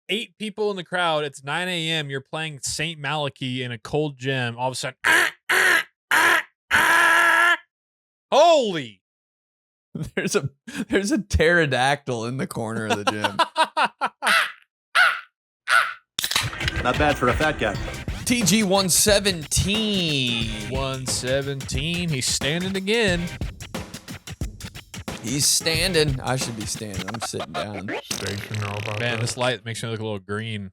8 people in the crowd. It's 9 a.m. You're playing St. Malachy in a cold gym. All of a sudden, holy! There's a pterodactyl in the corner of the gym. Not bad for a fat guy. 𝗕𝗓𝗏�17. 117. He's standing again. He's standing. I should be standing. I'm sitting down. Man, this light makes me look a little green.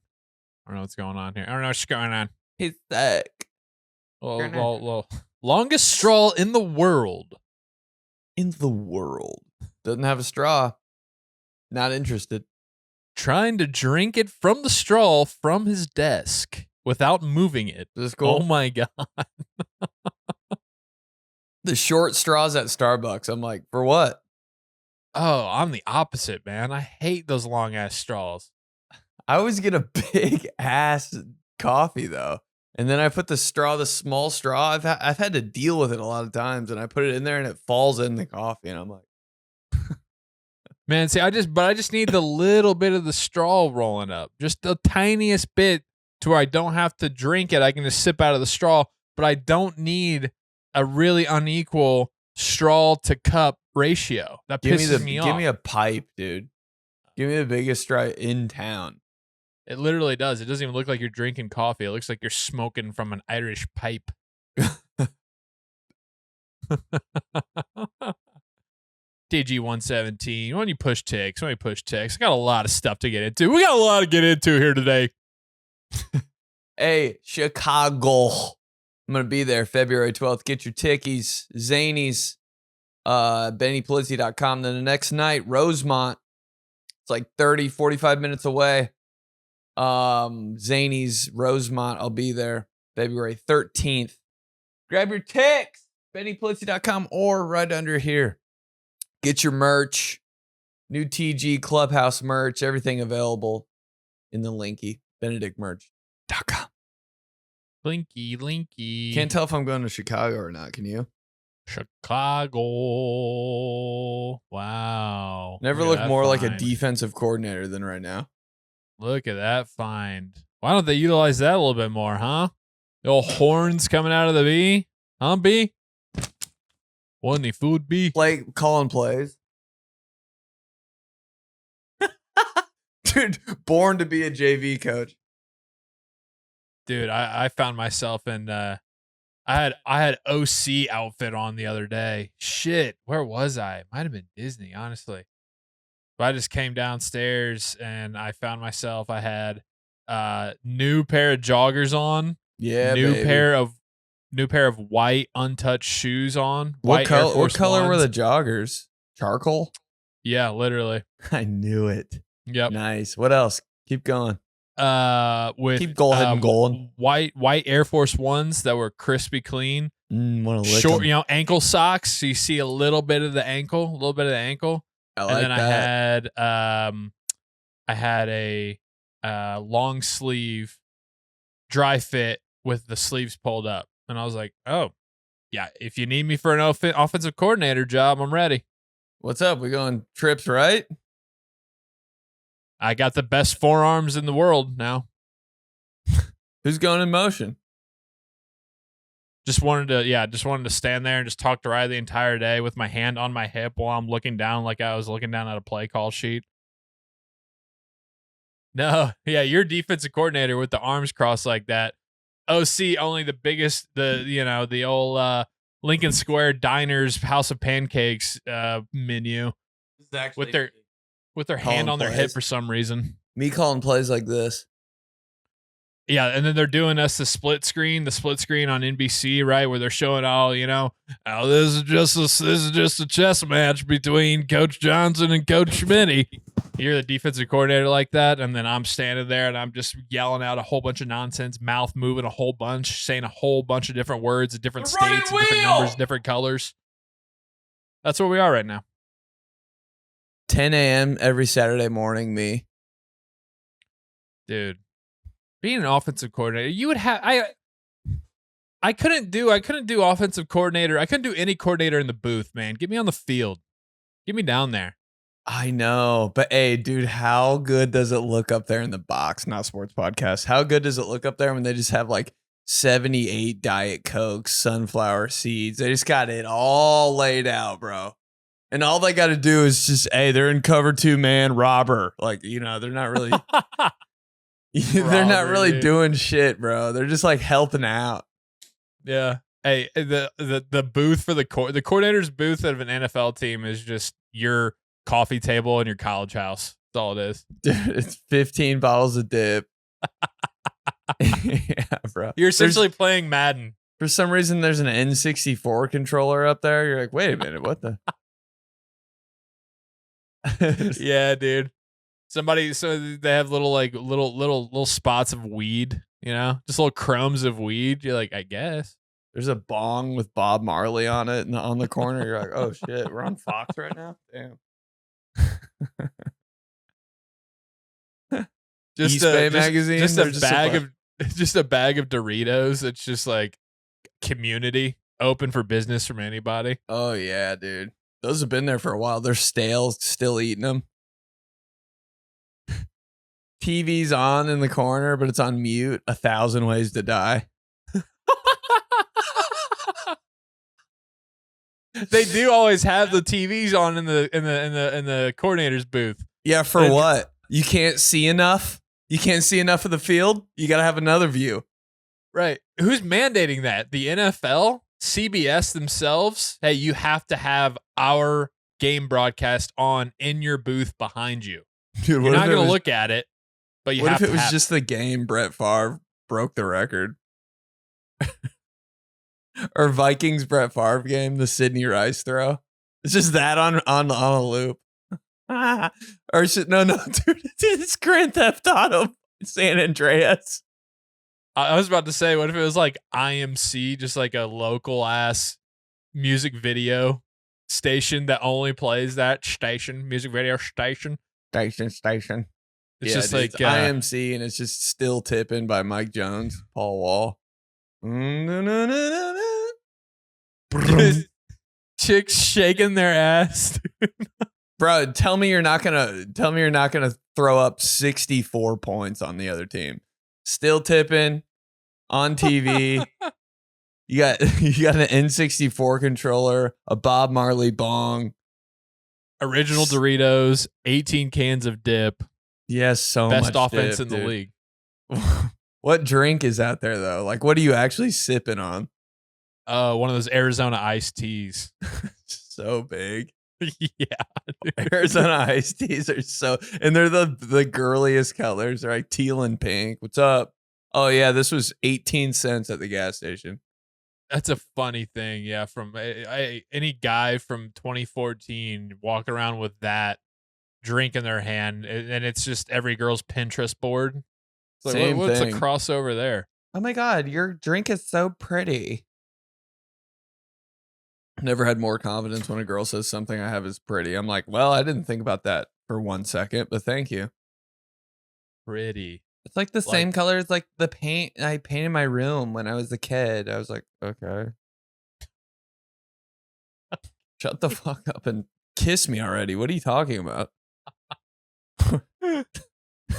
I don't know what's going on here. I don't know what's going on. He's thick. Well, longest straw in the world. In the world. Doesn't have a straw. Not interested. Trying to drink it from the straw from his desk without moving it. Is this cool? Oh my God. The short straws at Starbucks. I'm like, for what? Oh, I'm the opposite, man. I hate those long ass straws. I always get a big ass coffee though. And then I put the small straw. I've had to deal with it a lot of times, and I put it in there and it falls in the coffee, and I'm like, man, see, I just need the little bit of the straw rolling up, just the tiniest bit to where I don't have to drink it. I can just sip out of the straw, but I don't need a really unequal straw to cup ratio. That pisses me off. Give me a pipe, dude. Give me the biggest straw in town. It literally does. It doesn't even look like you're drinking coffee. It looks like you're smoking from an Irish pipe. 𝗕𝗓𝗏�17. Why don't you push ticks? I got a lot of stuff to get into. We got a lot to get into here today. Hey, Chicago. I'm going to be there February 12th. Get your tickies, zanies, BennyPolizzi.com. Then the next night, Rosemont. It's like 30, 45 minutes away. Zanies, Rosemont. I'll be there February 13th. Grab your ticks, BennyPolizzi.com, or right under here. Get your merch. New TG Clubhouse merch. Everything available in the linky. BenedictMerch.com. Linky. Can't tell if I'm going to Chicago or not. Can you? Chicago. Wow. Never looked more like a defensive coordinator than right now. Look at that find. Why don't they utilize that a little bit more, huh? The old horns coming out of the B. Huh, B? Wasn't he food, B? Calling plays. Dude, born to be a JV coach. Dude, I found myself in I had OC outfit on the other day. Shit, where was I? Might have been Disney, honestly. But I just came downstairs and I found myself. I had new pair of joggers on. Yeah, new baby. pair of white untouched shoes on. What color were the joggers? Charcoal? Yeah, literally. I knew it. Yep. Nice. What else? Keep going. With keep going. White Air Force Ones that were crispy clean. Want to lick short, them. ankle socks. So you see a little bit of the ankle, I like and then that. I had a long sleeve dry fit with the sleeves pulled up, and I was like, oh yeah, if you need me for an offensive coordinator job, I'm ready. What's up? We going trips, right? I got the best forearms in the world now. Who's going in motion? Just wanted to stand there and just talk to Riley the entire day with my hand on my hip while I'm looking down like I was looking down at a play call sheet. No, yeah, you're defensive coordinator with the arms crossed like that. OC only the biggest, the old Lincoln Square Diners House of Pancakes menu with their hand on their hip for some reason. Me calling plays like this. Yeah, and then they're doing us the split screen on NBC, right, where they're showing this is just a chess match between Coach Johnson and Coach Schmitty. You're the defensive coordinator like that, and then I'm standing there and I'm just yelling out a whole bunch of nonsense, mouth moving a whole bunch, saying a whole bunch of different words, different states, different numbers, different colors. That's where we are right now. 10 a.m. every Saturday morning, me. Dude. Being an offensive coordinator, you would have I couldn't do offensive coordinator. I couldn't do any coordinator in the booth, man. Get me on the field. Get me down there. I know, but hey, dude, how good does it look up there in the box? Not sports podcast. How good does it look up there when they just have like 78 Diet Coke, sunflower seeds? They just got it all laid out, bro. And all they got to do is just, hey, they're in cover 2, man, robber. Like, they're not really, they're not really doing shit, bro. They're just like helping out. Yeah. Hey, the booth for the coordinator's booth of an NFL team is just your coffee table in your college house. That's all it is. Dude, it's 15 bottles of dip. Yeah, bro. You're essentially playing Madden. For some reason, there's an N64 controller up there. You're like, wait a minute, what the? Yeah, dude. So they have little spots of weed, just little crumbs of weed. You're like, I guess. There's a bong with Bob Marley on it and on the corner. You're like, oh shit, we're on Fox right now? Damn. Just East Bay magazine. Just a bag of Doritos. It's just like community, open for business from anybody. Oh yeah, dude. Those have been there for a while. They're stale, still eating them. TV's on in the corner, but it's on mute. 1,000 Ways to Die. They do always have the TVs on in the coordinator's booth. Yeah, for what? You can't see enough? You can't see enough of the field? You got to have another view. Right. Who's mandating that? The NFL? CBS themselves? Hey, you have to have our game broadcast on in your booth behind you. Dude, you're not going to look at it, but you have to. What if it was just the game Brett Favre broke the record? Or Vikings Brett Favre game, the Sidney Rice throw. It's just that on a loop. Or shit, no, dude, it's Grand Theft Auto San Andreas. I was about to say, what if it was like IMC, just like a local ass music video station that only plays that station, music video station. Station. It's just like it's IMC, and it's just Still Tippin' by Mike Jones, Paul Wall. Chicks shaking their ass. Bro, tell me you're not gonna throw up 64 points on the other team. Still tipping on TV. you got an N64 controller, a Bob Marley bong, original Doritos, 18 cans of dip. Yes, so best much offense dip, in the dude. league. What drink is out there though? Like, what are you actually sipping on? One of those Arizona iced teas. So big. Yeah, Arizona iced teas are and they're the girliest colors. They're like teal and pink. What's up? Oh yeah, this was 18 cents at the gas station. That's a funny thing. Yeah, from any guy from 2014 walking around with that drink in their hand, and it's just every girl's Pinterest board. It's like, Same what's thing. a crossover there? Oh my god, your drink is so pretty. Never had more confidence when a girl says something I have is pretty. I'm like, well, I didn't think about that for 1 second, but thank you. Pretty. It's like the same color as like the paint I painted my room when I was a kid. I was like, okay. Shut the fuck up and kiss me already. What are you talking about?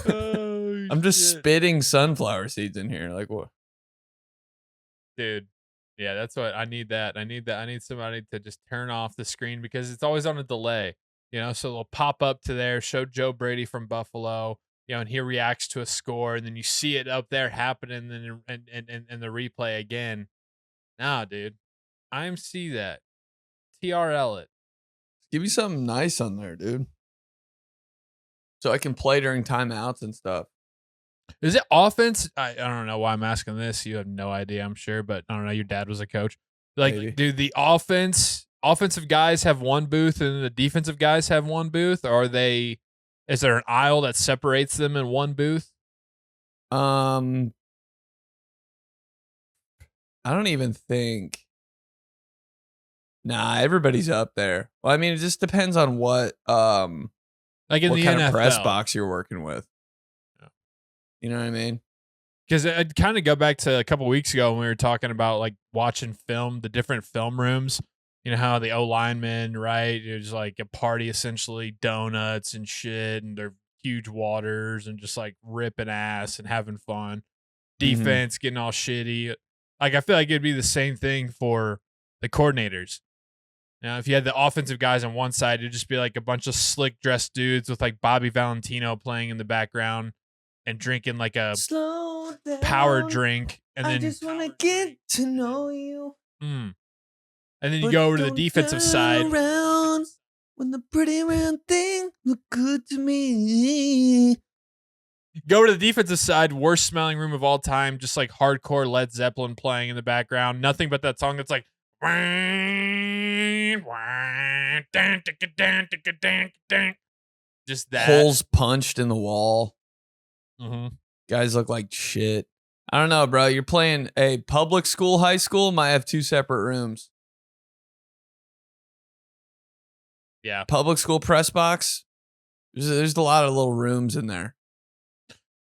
I'm just spitting sunflower seeds in here. Like what? Dude. Yeah, that's what I need. I need somebody to just turn off the screen because it's always on a delay, so they'll pop up to there, show Joe Brady from Buffalo, and he reacts to a score, and then you see it up there happening and the replay again. Nah, dude. IMC that. TRL it. Give me something nice on there, dude. So I can play during timeouts and stuff. Is it offense? I don't know why I'm asking this. You have no idea, I'm sure, but I don't know. Your dad was a coach. Like, Maybe. do the offensive guys have one booth and the defensive guys have one booth? Or is there an aisle that separates them in one booth? I don't even think. Nah, everybody's up there. Well, I mean, it just depends on what like in what the kind NFL. of press box you're working with. You know what I mean? Because I'd kind of go back to a couple weeks ago when we were talking about like watching film, the different film rooms, You know how the O linemen, right? There's like a party, essentially donuts and shit, and they're huge waters and just like ripping ass and having fun. Defense getting all shitty. Like I feel like it'd be the same thing for the coordinators. Now, if you had the offensive guys on one side, it'd just be like a bunch of slick dressed dudes with like Bobby Valentino playing in the background and drinking like a power drink, and then I just want to get to know you. And then you go over to the defensive side. Around when the pretty round thing look good to me. Go over to the defensive side, worst smelling room of all time, just like hardcore Led Zeppelin playing in the background. Nothing but that song that's like just that. Holes punched in the wall. Mm-hmm. Guys look like shit. I don't know, bro. You're playing a public school, high school, might have 2 separate rooms. Yeah. Public school press box. There's a lot of little rooms in there.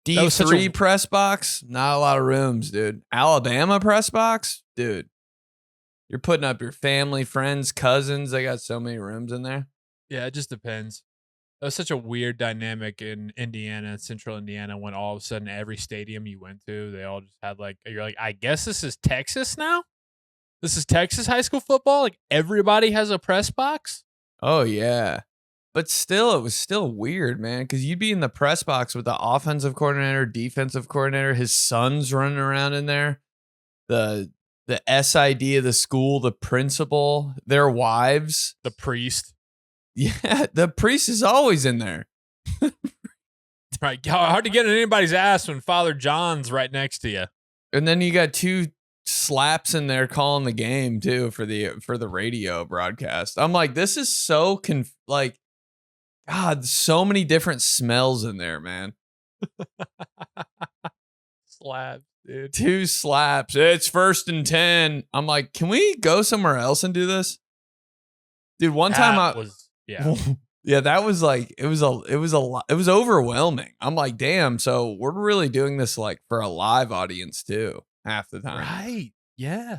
D3 press box, not a lot of rooms, dude. Alabama press box, dude. You're putting up your family, friends, cousins. They got so many rooms in there. Yeah, it just depends. That was such a weird dynamic in Indiana, central Indiana, when all of a sudden every stadium you went to, they all just had like, you're like, I guess this is Texas now? This is Texas high school football? Like everybody has a press box? Oh, yeah. But still, it was still weird, man, because you'd be in the press box with the offensive coordinator, defensive coordinator, his sons running around in there, the SID of the school, the principal, their wives. The priest. Yeah, the priest is always in there. Right. Hard to get in anybody's ass when Father John's right next to you. And then you got 2 slaps in there calling the game too for the radio broadcast. I'm like, this is so God, so many different smells in there, man. Slaps, dude. 2 slaps. It's 1st and 10. I'm like, can we go somewhere else and do this? Dude, one time yeah, that was like, it was overwhelming. I'm like, damn, so we're really doing this like for a live audience too, half the time. Right. Yeah.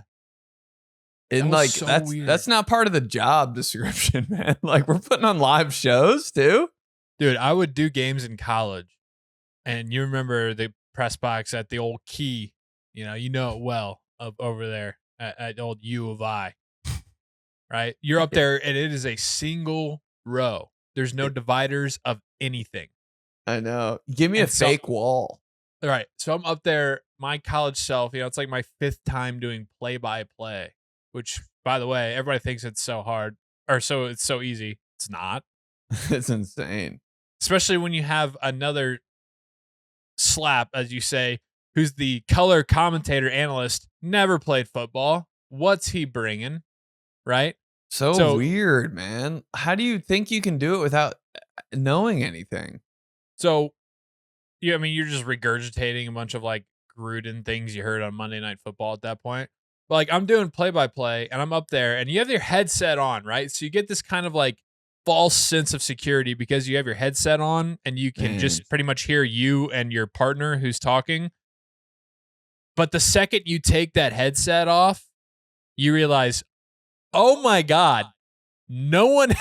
And like so that's not part of the job description, man. Like we're putting on live shows too. Dude, I would do games in college. And you remember the press box at the old Key, you know it well, up over there at old U of I. Right? You're up there and it is a single row. There's no dividers of anything. I know. Give me a fake wall. All right. So I'm up there, my college self, it's like my 5th time doing play-by-play, which, by the way, everybody thinks it's so hard or it's so easy. It's not. It's insane. Especially when you have another slap, as you say, who's the color commentator analyst, never played football. What's he bringing? Right? So weird, man. How do you think you can do it without knowing anything? So, yeah, I mean, you're just regurgitating a bunch of like Gruden things you heard on Monday Night Football at that point. But like, I'm doing play-by-play and I'm up there and you have your headset on, right? So you get this kind of like false sense of security because you have your headset on and you can just pretty much hear you and your partner who's talking. But the second you take that headset off, you realize, oh my God, no one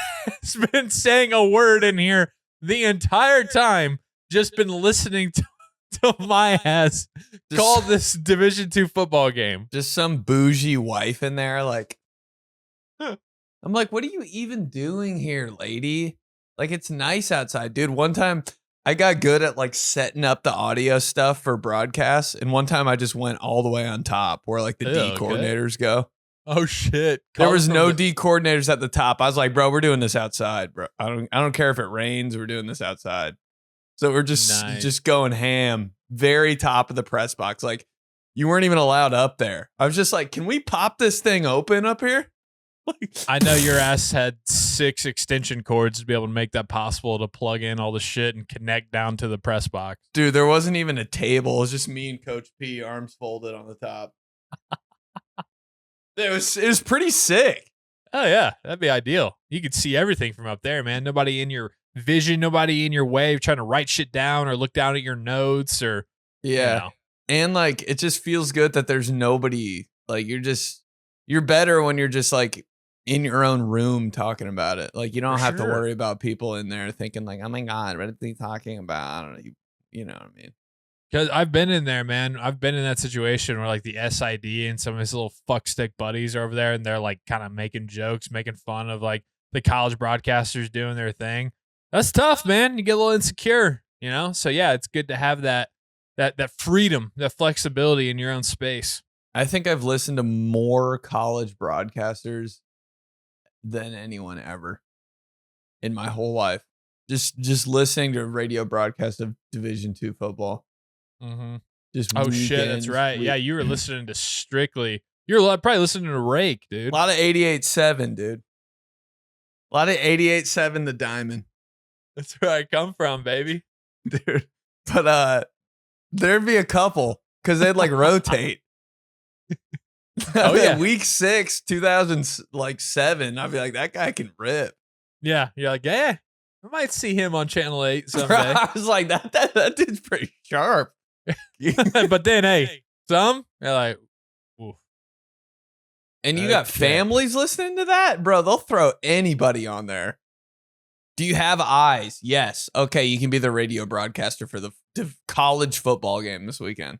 has been saying a word in here the entire time, just been listening to my ass call this Division II football game. Just some bougie wife in there, like, I'm like, what are you even doing here, lady? Like, it's nice outside. Dude, one time I got good at like setting up the audio stuff for broadcasts, and one time I just went all the way on top where like the D coordinators go. Oh shit! There was no D coordinators at the top. I was like, bro, we're doing this outside, bro. I don't care if it rains. We're doing this outside. So we're just going ham. Very top of the press box. Like you weren't even allowed up there. I was just like, can we pop this thing open up here? I know your ass had 6 extension cords to be able to make that possible to plug in all the shit and connect down to the press box. Dude, there wasn't even a table. It was just me and Coach P, arms folded on the top. It was pretty sick. Oh yeah, that'd be ideal. You could see everything from up there, man. Nobody in your vision, nobody in your way trying to write shit down or look down at your notes or And like it just feels good that there's nobody. Like you're better when you're just like in your own room talking about it. Like you don't For have to sure. worry about people in there thinking like, oh my God, what is he talking about? I don't know. You know what I mean? Because I've been in there, man. I've been in that situation where like the SID and some of his little fuckstick buddies are over there, and they're like kind of making jokes, making fun of like the college broadcasters doing their thing. That's tough, man. You get a little insecure, you know. So yeah, it's good to have that freedom, that flexibility in your own space. I think I've listened to more college broadcasters than anyone ever in my whole life. Just listening to a radio broadcast of Division II football. Mm-hmm. Just oh shit, that's right. Yeah, you were listening to Strictly. You're probably listening to Rake, dude. A lot of 88.7, dude. A lot of 88.7 The Diamond. That's where I come from, baby. Dude. But there'd be a couple because they'd like rotate. Oh yeah. Week 6, 2007, I'd be like, that guy can rip. Yeah, you're like, yeah, I might see him on Channel 8 someday. I was like, that dude's pretty sharp. But then, hey, some you're like, oof. And you got families listening to that, bro. They'll throw anybody on there. Do you have eyes? Yes. Okay, you can be the radio broadcaster for the college football game this weekend.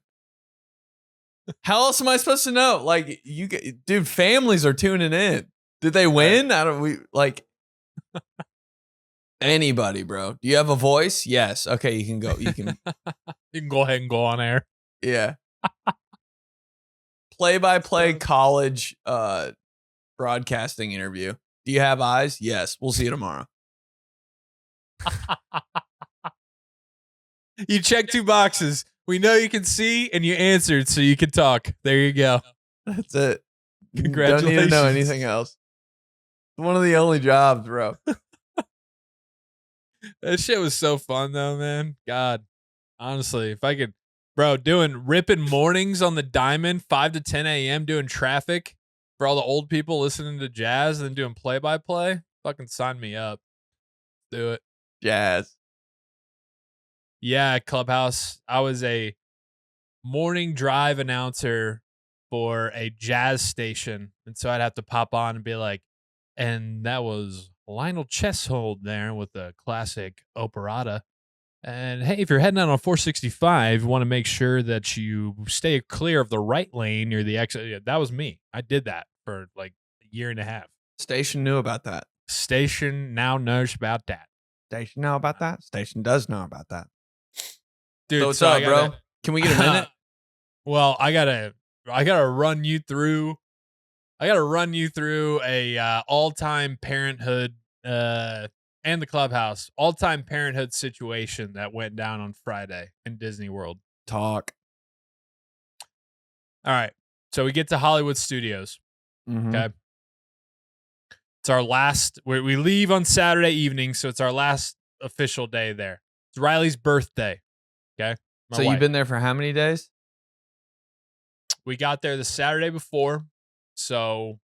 How else am I supposed to know? Like, dude, families are tuning in. Did they win? Anybody, bro. Do you have a voice? Yes. Okay, you can go. You can go ahead and go on air. Yeah. Play-by-play college broadcasting interview. Do you have eyes? Yes. We'll see you tomorrow. You check 2 boxes. We know you can see, and you answered, so you can talk. There you go. That's it. Congratulations. Don't need to know anything else. It's one of the only jobs, bro. That shit was so fun, though, man. God, honestly, if I could, bro, ripping mornings on the Diamond, 5 to 10 a.m., doing traffic for all the old people listening to jazz and then doing play-by-play, fucking sign me up. Do it. Jazz. Yeah, Clubhouse. I was a morning drive announcer for a jazz station. And so I'd have to pop on and be like, and that was 𝗨𝗘𝗡𝗏𝗧 there with the classic operetta. And hey, if you're heading out on 465, you want to make sure that you stay clear of the right lane near the exit. That was me. I did that for like a year and a half. Station knew about that. Station now knows about that. Station know about that? Station does know about that. Dude, so what's up, bro? Can we get a minute? Well, I gotta run you through. I gotta run you through a all-time parenthood and the Clubhouse all-time parenthood situation that went down on Friday in Disney World. Talk. All right, so we get to Hollywood Studios. Mm-hmm. Okay, it's our last. We leave on Saturday evening, so it's our last official day there. It's Riley's birthday. Okay. So you've been there for how many days? We got there the Saturday before. So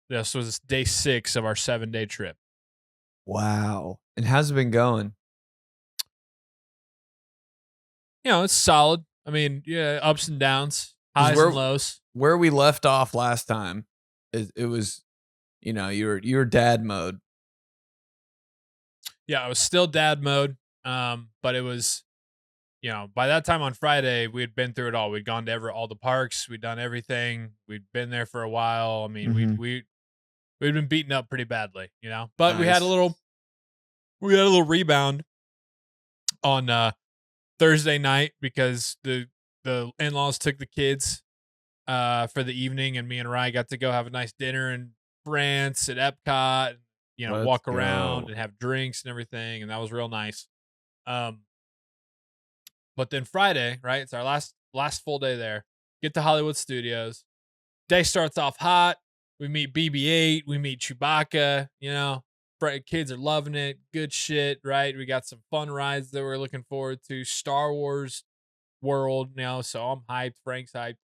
this was day 6 of our 7-day trip. Wow. And how's it been going? You know, it's solid. I mean, yeah, ups and downs, highs and lows. Where we left off last time, it was, you know, you were dad mode. Yeah, I was still dad mode. But it was, you know, by that time on Friday, we had been through it all. We'd gone to all the parks. We'd done everything. We'd been there for a while. I mean, we'd been beaten up pretty badly, you know. But nice. we had a little rebound on Thursday night because the in-laws took the kids for the evening, and me and Ryan got to go have a nice dinner in France at Epcot. You know, walk around and have drinks and everything, and that was real nice. But then Friday, right? It's our last full day there. Get to Hollywood Studios. Day starts off hot. We meet BB-8. We meet Chewbacca. You know, kids are loving it. Good shit, right? We got some fun rides that we're looking forward to. Star Wars World, you know, so I'm hyped. Frank's hyped.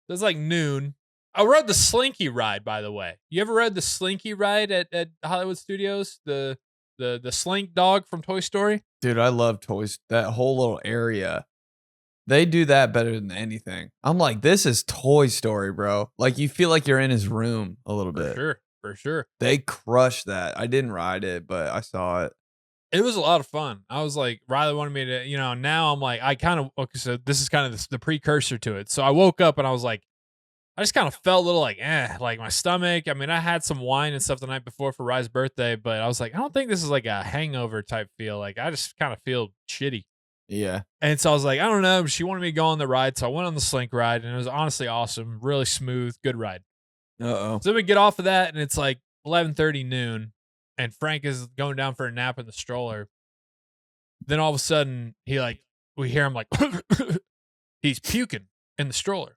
So it's like noon. I rode the Slinky ride, by the way. You ever rode the Slinky ride at Hollywood Studios? The Slink dog from Toy Story? Dude, I love toys. That whole little area. They do that better than anything. I'm like, this is Toy Story, bro. Like, you feel like you're in his room a little bit. Sure. For sure. They crushed that. I didn't ride it, but I saw it. It was a lot of fun. I was like, Riley wanted me to, now I'm like, I kind of, okay, so this is kind of the precursor to it. So I woke up and I was like, I just kind of felt a little like, like my stomach. I mean, I had some wine and stuff the night before for Rye's birthday, but I was like, I don't think this is like a hangover type feel. Like, I just kind of feel shitty. Yeah. And so I was like, I don't know. She wanted me to go on the ride. So I went on the Slink ride and it was honestly awesome. Really smooth, good ride. Uh-oh. So we get off of that and it's like 11:30 noon and Frank is going down for a nap in the stroller. Then all of a sudden we hear him like, he's puking in the stroller.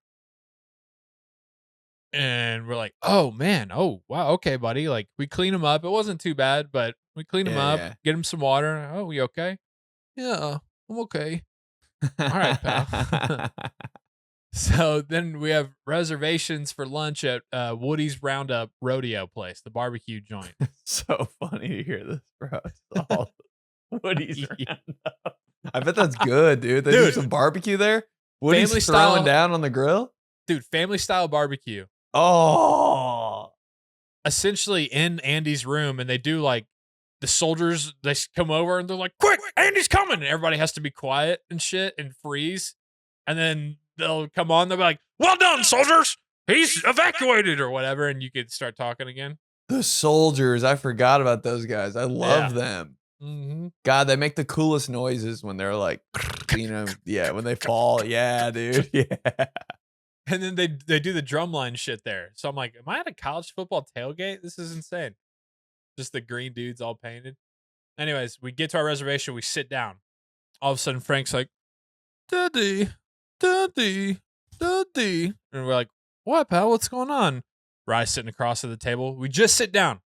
And we're like, oh man, oh wow, okay, buddy. Like we clean him up. It wasn't too bad, but we clean him up, get him some water. Oh, you okay? Yeah, I'm okay. All right, pal. So then we have reservations for lunch at Woody's Roundup Rodeo place, the barbecue joint. So funny to hear this, bro. It's all Woody's Roundup. I bet that's good, dude. They do some barbecue there. Woody's family throwing style, down on the grill. Dude, family style barbecue. Oh, essentially in Andy's room, and they do like the soldiers. They come over and they're like, "Quick, Andy's coming!" And everybody has to be quiet and shit and freeze. And then they'll come on. They'll be like, "Well done, soldiers! He's evacuated," or whatever, and you could start talking again. The soldiers, I forgot about those guys. I love them. Mm-hmm. God, they make the coolest noises when they're like, when they fall. Yeah, dude. Yeah. And then they do the drumline shit there. So I'm like, am I at a college football tailgate? This is insane. Just the green dudes all painted. Anyways, we get to our reservation. We sit down. All of a sudden, Frank's like, Daddy. And we're like, what, pal? What's going on? Rye's sitting across at the table. We just sit down.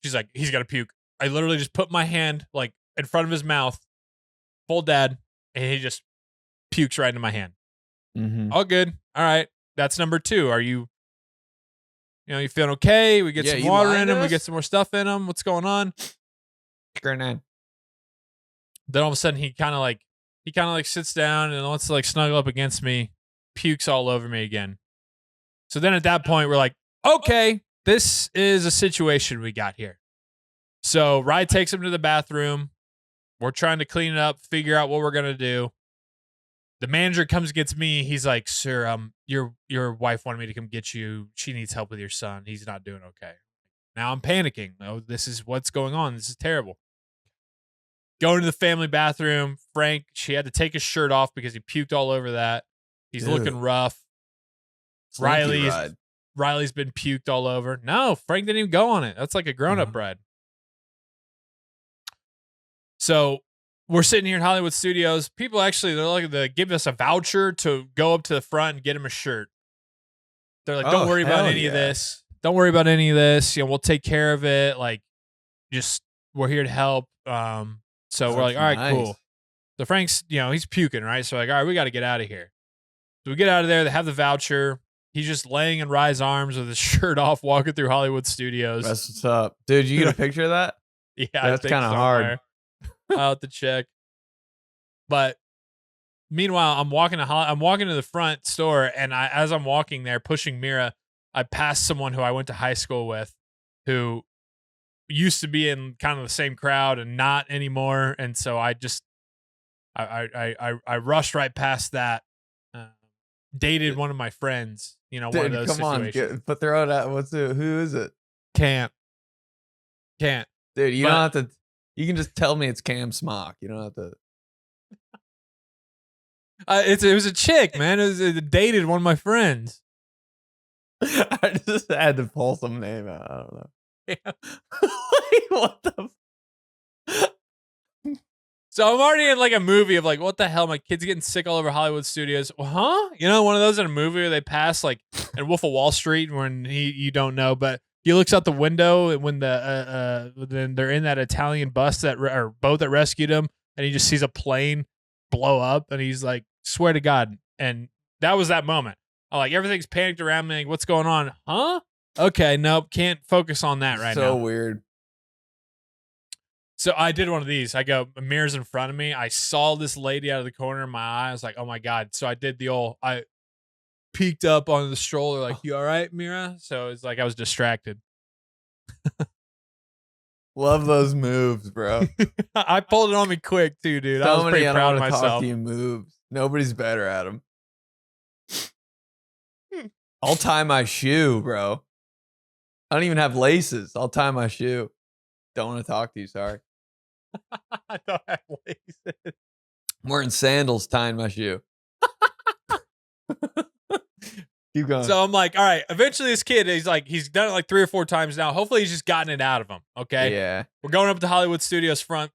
She's like, he's got to puke. I literally just put my hand like in front of his mouth, full dad, and he just pukes right into my hand. Mm-hmm. All good. All right. That's number 2. Are you feeling okay? We get some water in him. We get some more stuff in him. What's going on? Then all of a sudden he kind of like sits down and wants to like snuggle up against me, pukes all over me again. So then at that point we're like, okay, this is a situation we got here. So Rye takes him to the bathroom. We're trying to clean it up, figure out what we're going to do. The manager comes and gets me. He's like, sir, your wife wanted me to come get you. She needs help with your son. He's not doing okay. Now I'm panicking. Oh, this is what's going on. This is terrible. Going to the family bathroom. Frank, she had to take his shirt off because he puked all over that. He's looking rough. Riley's been puked all over. No, Frank didn't even go on it. That's like a grown-up ride. So we're sitting here in Hollywood Studios. People actually, they're like, they give us a voucher to go up to the front and get him a shirt. They're like, don't worry about any of this. Don't worry about any of this. We'll take care of it. Like, just, we're here to help. So we're like, all right, cool. So Frank's, he's puking, right? So like, all right, we got to get out of here. So we get out of there. They have the voucher. He's just laying in Rye's arms with his shirt off, walking through Hollywood Studios. That's what's up. Dude, you get a picture of that? Yeah, that's kind of hard. I'll have to check. But meanwhile, I'm walking to the front store, and as I'm walking there, pushing Mira, I pass someone who I went to high school with, who used to be in kind of the same crowd and not anymore. And so I rushed right past that. Dated one of my friends, one of those situations. But they're out at who is it? Can't. Dude, you don't have to. You can just tell me it's Cam Smock. You don't have to. It was a chick, man. It dated one of my friends. I just had to pull some name out. I don't know. Yeah. Like, what the? So I'm already in like a movie of like, what the hell? My kid's getting sick all over Hollywood Studios. Huh? One of those in a movie where they pass like in Wolf of Wall Street when you don't know, but he looks out the window when then they're in that Italian bus or boat that rescued him, and he just sees a plane blow up, and he's like, swear to God. And that was that moment. I'm like, everything's panicked around me. Like, what's going on? Huh? Okay, nope, can't focus on that right now. So weird. So I did one of these. I go, a mirror's in front of me. I saw this lady out of the corner of my eye. I was like, oh my God. So I did I peeked up on the stroller, like, you all right, Mira? So it's like I was distracted. Love those moves, bro. I pulled it on me quick too, dude. I So was many pretty I proud don't of want to talk myself. to you moves. Nobody's better at them. I'll tie my shoe, bro. I don't even have laces. I'll tie my shoe. Don't want to talk to you. Sorry. I don't have laces. I'm wearing sandals, tying my shoe. Keep going. So I'm like, all right, eventually this kid, he's done it like 3 or 4 times now. Hopefully he's just gotten it out of him. Okay. Yeah. We're going up to Hollywood Studios front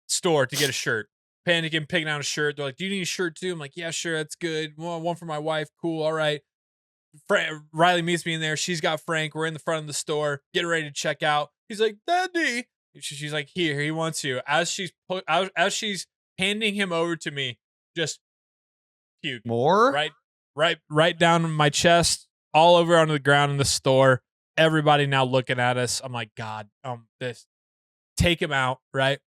store to get a shirt. Panicking, picking out a shirt. They're like, do you need a shirt too? I'm like, yeah, sure. That's good. One for my wife. Cool. All right. Riley meets me in there. She's got Frank. We're in the front of the store, getting ready to check out. He's like, Daddy. She's like, here, he wants you. As she's handing him over to me, just puke. More? Right down my chest, all over onto the ground in the store. Everybody now looking at us. I'm like, God, take him out, right?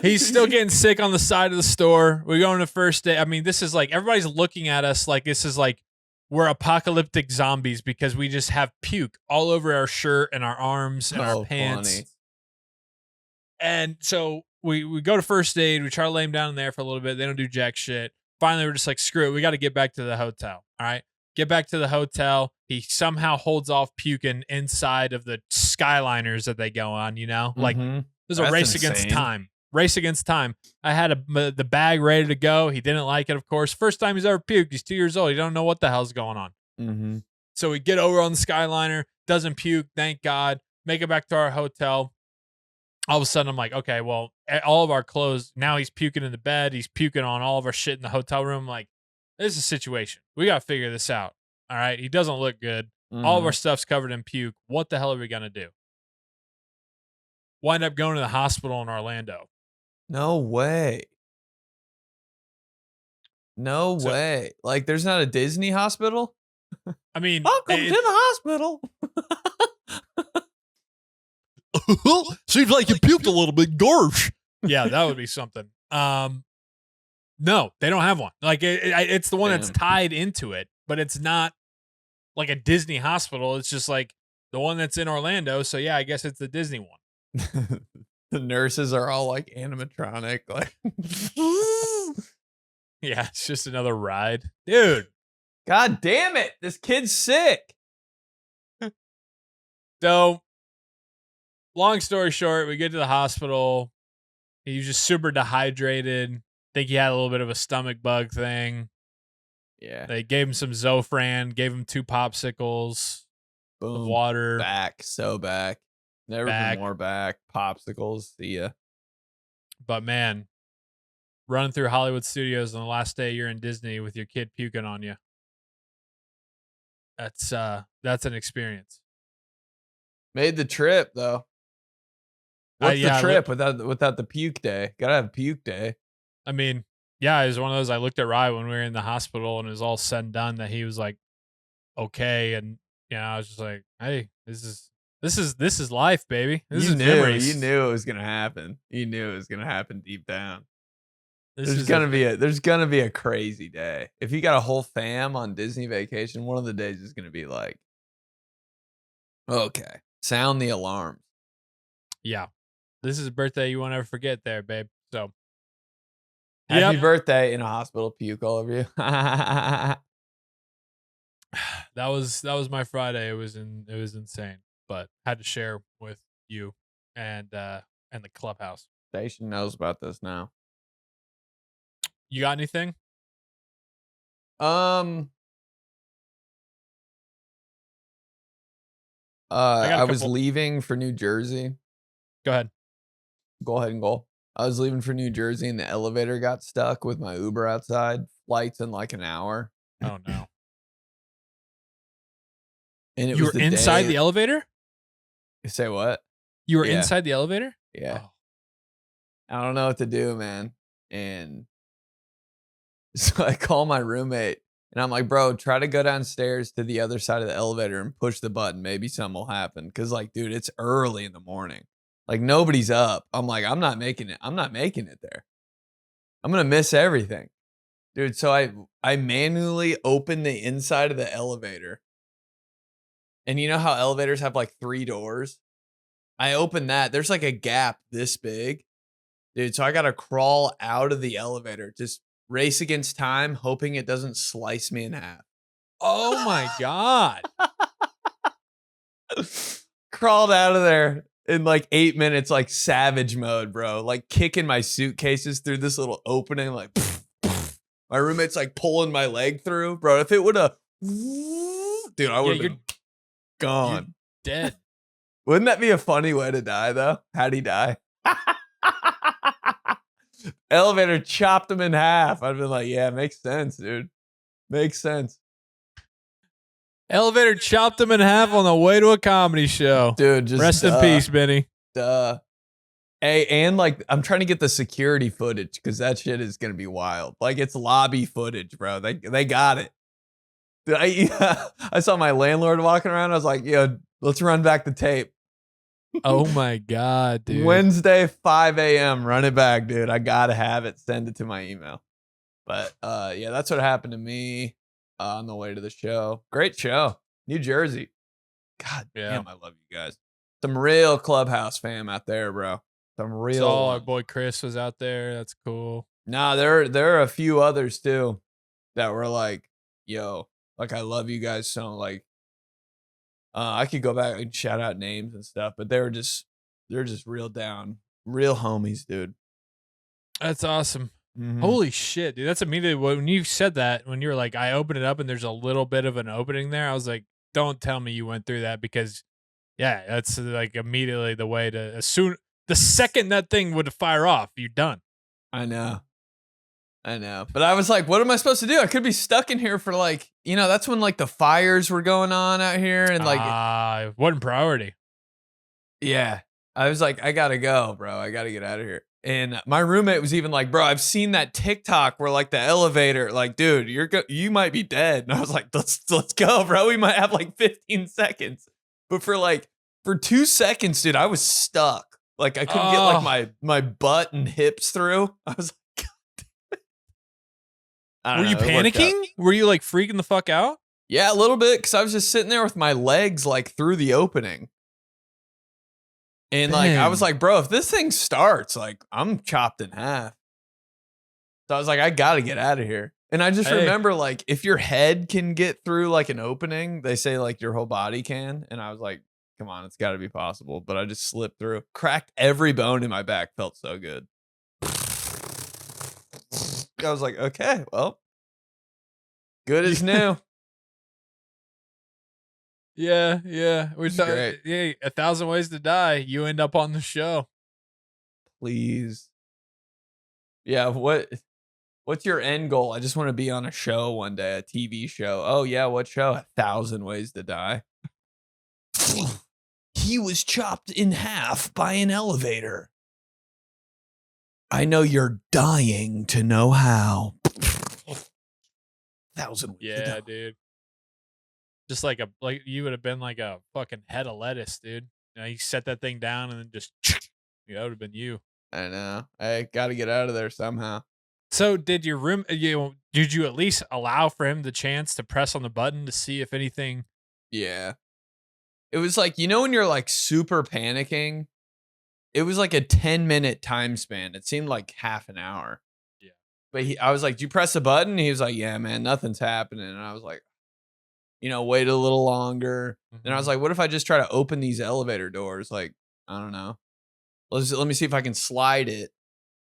He's still getting sick on the side of the store. We're going to first day. I mean, this is like, everybody's looking at us like this is like we're apocalyptic zombies because we just have puke all over our shirt and our arms and our pants. Funny. And so we go to first aid. We try to lay him down in there for a little bit. They don't do jack shit. Finally, we're just like, screw it. We got to get back to the hotel. All right. Get back to the hotel. He somehow holds off puking inside of the Skyliners that they go on, you know? Like, there's a That's race insane. against time. Race against time. I had the bag ready to go. He didn't like it, of course. First time he's ever puked. He's 2 years old. He don't know what the hell's going on. Mm-hmm. So we get over on the Skyliner. Doesn't puke. Thank God. Make it back to our hotel. All of a sudden, I'm like, okay, well, all of our clothes, now he's puking in the bed. He's puking on all of our shit in the hotel room. I'm like, this is a situation. We got to figure this out. All right. He doesn't look good. All of our stuff's covered in puke. What the hell are we going to do? Wind up going to the hospital in Orlando. No way. No way. Like, there's not a Disney hospital? I mean, Welcome to the hospital. seems like you puked a little bit. Gorsh. Yeah, that would be something. No, they don't have one. Like it's the one that's tied into it, but it's not like a Disney hospital. It's just like the one that's in Orlando. So yeah, I guess it's the Disney one. The nurses are all like animatronic, like. Yeah, it's just another ride, dude. God damn it! This kid's sick. So, long story short, we get to the hospital. He's just super dehydrated. Think he had a little bit of a stomach bug thing. Yeah. They gave him some Zofran, gave him 2 popsicles of Boom. water. Back. So back. Never been more back. Popsicles. See ya. But man, running through Hollywood Studios on the last day you're in Disney with your kid puking on you. That's an experience. Made the trip though. What's the trip without the puke day? Gotta have puke day. I mean, yeah, it was one of those. I looked at Rye when we were in the hospital, and it was all said and done that he was like, okay, and I was just like, hey, this is life, baby. This is memories. You knew it was gonna happen. You knew it was gonna happen deep down. There's gonna be a crazy day. If you got a whole fam on Disney vacation, one of the days is gonna be like, okay, sound the alarms. Yeah, this is a birthday you won't ever forget, there, babe. So. Happy birthday in a hospital, puke all over you. That was my Friday. It was insane, but had to share with you and the Clubhouse. Station knows about this now. You got anything? I was leaving for New Jersey. Go ahead. Go ahead and go. I was leaving for New Jersey and the elevator got stuck with my Uber outside. Flight's in like an hour. Oh no. And you were inside the elevator? You say what? You were inside the elevator? Yeah. Oh. I don't know what to do, man. And so I call my roommate and I'm like, bro, try to go downstairs to the other side of the elevator and push the button. Maybe something will happen. Cause like, dude, it's early in the morning. Like nobody's up. I'm like, I'm not making it. I'm not making it there. I'm going to miss everything. Dude, so I manually opened the inside of the elevator And you know how elevators have like 3 doors? I opened that. There's like a gap this big. Dude, so I got to crawl out of the elevator. Just race against time, hoping it doesn't slice me in half. Oh my God. Crawled out of there in like 8 minutes, like savage mode, bro. Like kicking my suitcases through this little opening, like my roommate's like pulling my leg through, bro. If it would have, dude, I would have been gone. You're dead. Wouldn't that be a funny way to die, though? How'd he die? Elevator chopped him in half. I'd been like, yeah, makes sense, dude. Makes sense. Elevator chopped him in half on the way to a comedy show. Dude, just rest in peace, Benny. Duh. Hey, and like, I'm trying to get the security footage because that shit is gonna be wild. Like, it's lobby footage, bro. They got it. Dude, I saw my landlord walking around. I was like, yo, let's run back the tape. Oh my God, dude. Wednesday, 5 a.m. Run it back, dude. I gotta have it. Send it to my email. But yeah, that's what happened to me on the way to the show. Great show. New Jersey. God damn, I love you guys. Some real Clubhouse fam out there, bro. Some real. Saw our boy Chris was out there. That's cool. Nah, there are a few others too that were like, yo, like I love you guys so like I could go back and shout out names and stuff, but they're just real down, real homies, dude. That's awesome. Mhm. Holy shit, dude. That's immediately when you said that, when you were like, I opened it up and there's a little bit of an opening there. I was like, don't tell me you went through that because yeah, that's like immediately the way to the second that thing would fire off, you're done. I know. But I was like, what am I supposed to do? I could be stuck in here for like, you know, that's when like the fires were going on out here and like wasn't priority. Yeah. I was like, I gotta go, bro. I gotta get out of here. And my roommate was even like, bro, I've seen that TikTok where like the elevator, like, dude, you might be dead. And I was like, let's go, bro. We might have like 15 seconds. But for 2 seconds, dude, I was stuck. Like I couldn't get like my butt and hips through. I was like, Were you panicking? Were you like freaking the fuck out? Yeah, a little bit, because I was just sitting there with my legs like through the opening. And like I was like, bro, if this thing starts, like I'm chopped in half. So I was like, I gotta get out of here. And I just remember like if your head can get through like an opening, they say like your whole body can. And I was like, come on, it's gotta be possible. But I just slipped through. Cracked every bone in my back, felt so good. I was like, okay, well, good as new. Yeah. We're great. yeah, 1,000 Ways to Die. You end up on the show. Please. Yeah, what's your end goal? I just want to be on a show one day, a TV show. Oh yeah, what show? 1,000 Ways to Die. He was chopped in half by an elevator. I know you're dying to know how. 1,000 Ways to Die. Dude. Just like you would have been like a fucking head of lettuce, dude. You know, you set that thing down and then just that would have been you. I know. I got to get out of there somehow. So did your room? Did you at least allow for him the chance to press on the button to see if anything? Yeah. It was like, you know, when you're like super panicking, it was like a 10-minute time span. It seemed like half an hour. Yeah. But I was like, "Did you press the button?" He was like, "Yeah, man, nothing's happening." And I was like, you know, wait a little longer. And I was like, what if I just try to open these elevator doors? Like, I don't know. Let me see if I can slide it.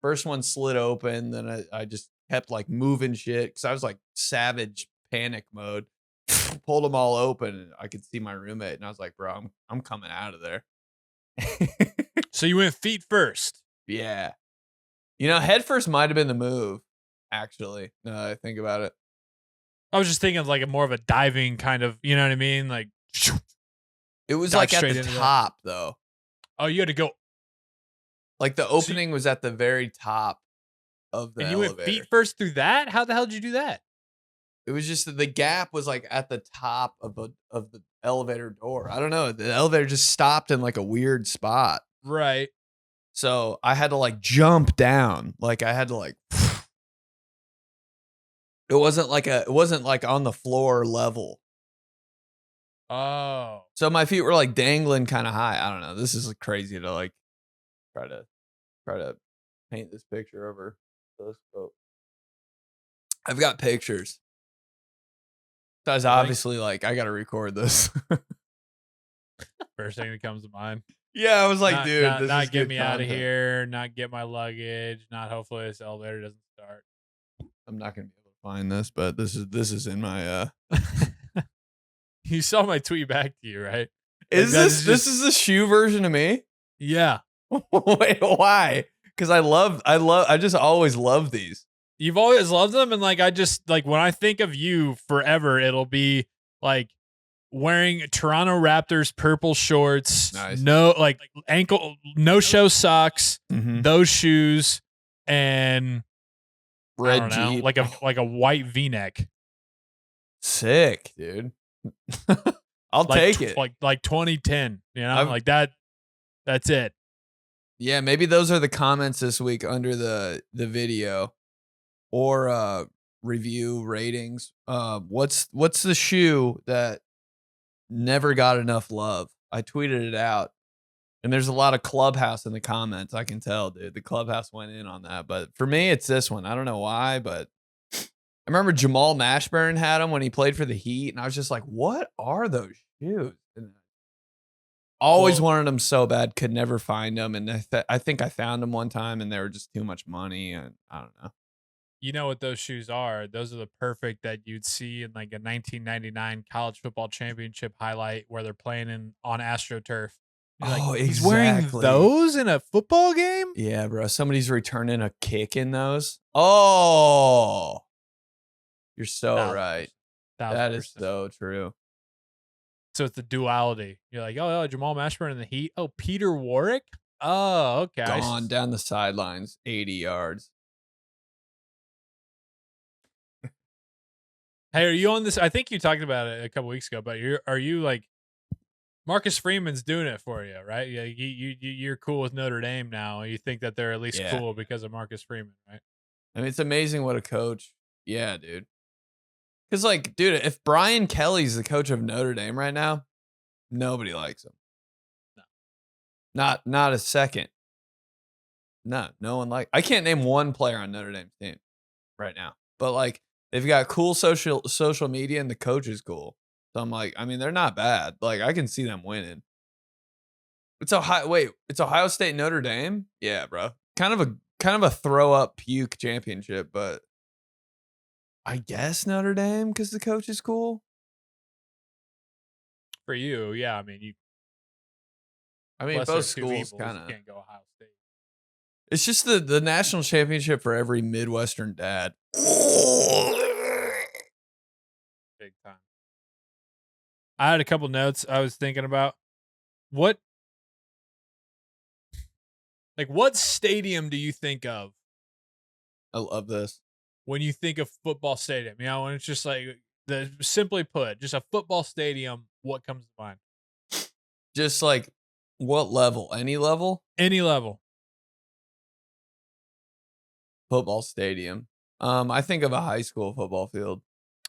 First one slid open. Then I just kept like moving shit because I was like savage panic mode. Pulled them all open and I could see my roommate. And I was like, bro, I'm coming out of there. So you went feet first. Yeah. You know, head first might have been the move, actually. Now that I think about it. I was just thinking of like a more of a diving kind of, you know what I mean? Like it was like at the top though. Oh, you had to go. Like the opening was at the very top of the elevator. And you went feet first through that? How the hell did you do that? It was just that the gap was like at the top of the elevator door. I don't know. The elevator just stopped in like a weird spot. Right. So I had to like jump down. Like I had to like. It wasn't like on the floor level. Oh. So my feet were like dangling kind of high. I don't know. This is crazy to like try to paint this picture over telescope. I've got pictures. That's obviously like I got to record this. First thing that comes to mind. Yeah, I was like, not, dude, not, this not is get good me out of content. here, not get my luggage, not hopefully this elevator doesn't start. I'm not gonna be able to find this, but this is in my You saw my tweet back to you, right? Is Like, this is the shoe version of me? Yeah. Wait, why? Because I just always love these. You've always loved them, and like I just like when I think of you forever, it'll be like wearing Toronto Raptors purple shorts, Nice. no like ankle, no show socks, Mm-hmm. those shoes, and Red I don't know, Jeep. like a white V-neck. Sick, dude. I'll Like, take it. Like 2010, you know, I've- like that. That's it. Yeah, maybe those are the comments this week under the video or review ratings. What's the shoe that never got enough love? I tweeted it out. And there's a lot of Clubhouse in the comments. I can tell, dude. The Clubhouse went in on that. But for me, it's this one. I don't know why, but I remember Jamal Mashburn had them when he played for the Heat. And I was just like, what are those shoes? And always wanted them so bad, could never find them. And I think I found them one time and they were just too much money. And I don't know. You know what those shoes are? Those are the perfect that you'd see in like a 1999 college football championship highlight where they're playing on AstroTurf. You're like, he's wearing those in a football game? Yeah, bro. Somebody's returning a kick in those. Oh, you're so 1000%. right. That is so true. So it's the duality. You're like, oh, Jamal Mashburn in the Heat. Oh, Peter Warwick. Oh, okay. Gone down the sidelines, 80 yards. Hey, are you on this? I think you talked about it a couple weeks ago, but are you like Marcus Freeman's doing it for you, right? Yeah, you're cool with Notre Dame now. You think that they're at least cool because of Marcus Freeman, right? I mean, it's amazing what a coach. Yeah, dude. Because, like, dude, if Brian Kelly's the coach of Notre Dame right now, nobody likes him. No. Not a second. No one like. I can't name one player on Notre Dame's team right now. But like, they've got cool social media, and the coach is cool. So I'm like, I mean, they're not bad. Like, I can see them winning. It's Ohio State Notre Dame? Yeah, bro. Kind of a throw up puke championship, but I guess Notre Dame because the coach is cool. For you, yeah. I mean, Both schools kind of can't go Ohio State. It's just the national championship for every Midwestern dad. Big time. I had a couple notes I was thinking about. What stadium do you think of? I love this. When you think of football stadium, you know, when it's just like simply put, just a football stadium, what comes to mind? Just like what level? Any level? Any level. Football stadium. I think of a high school football field.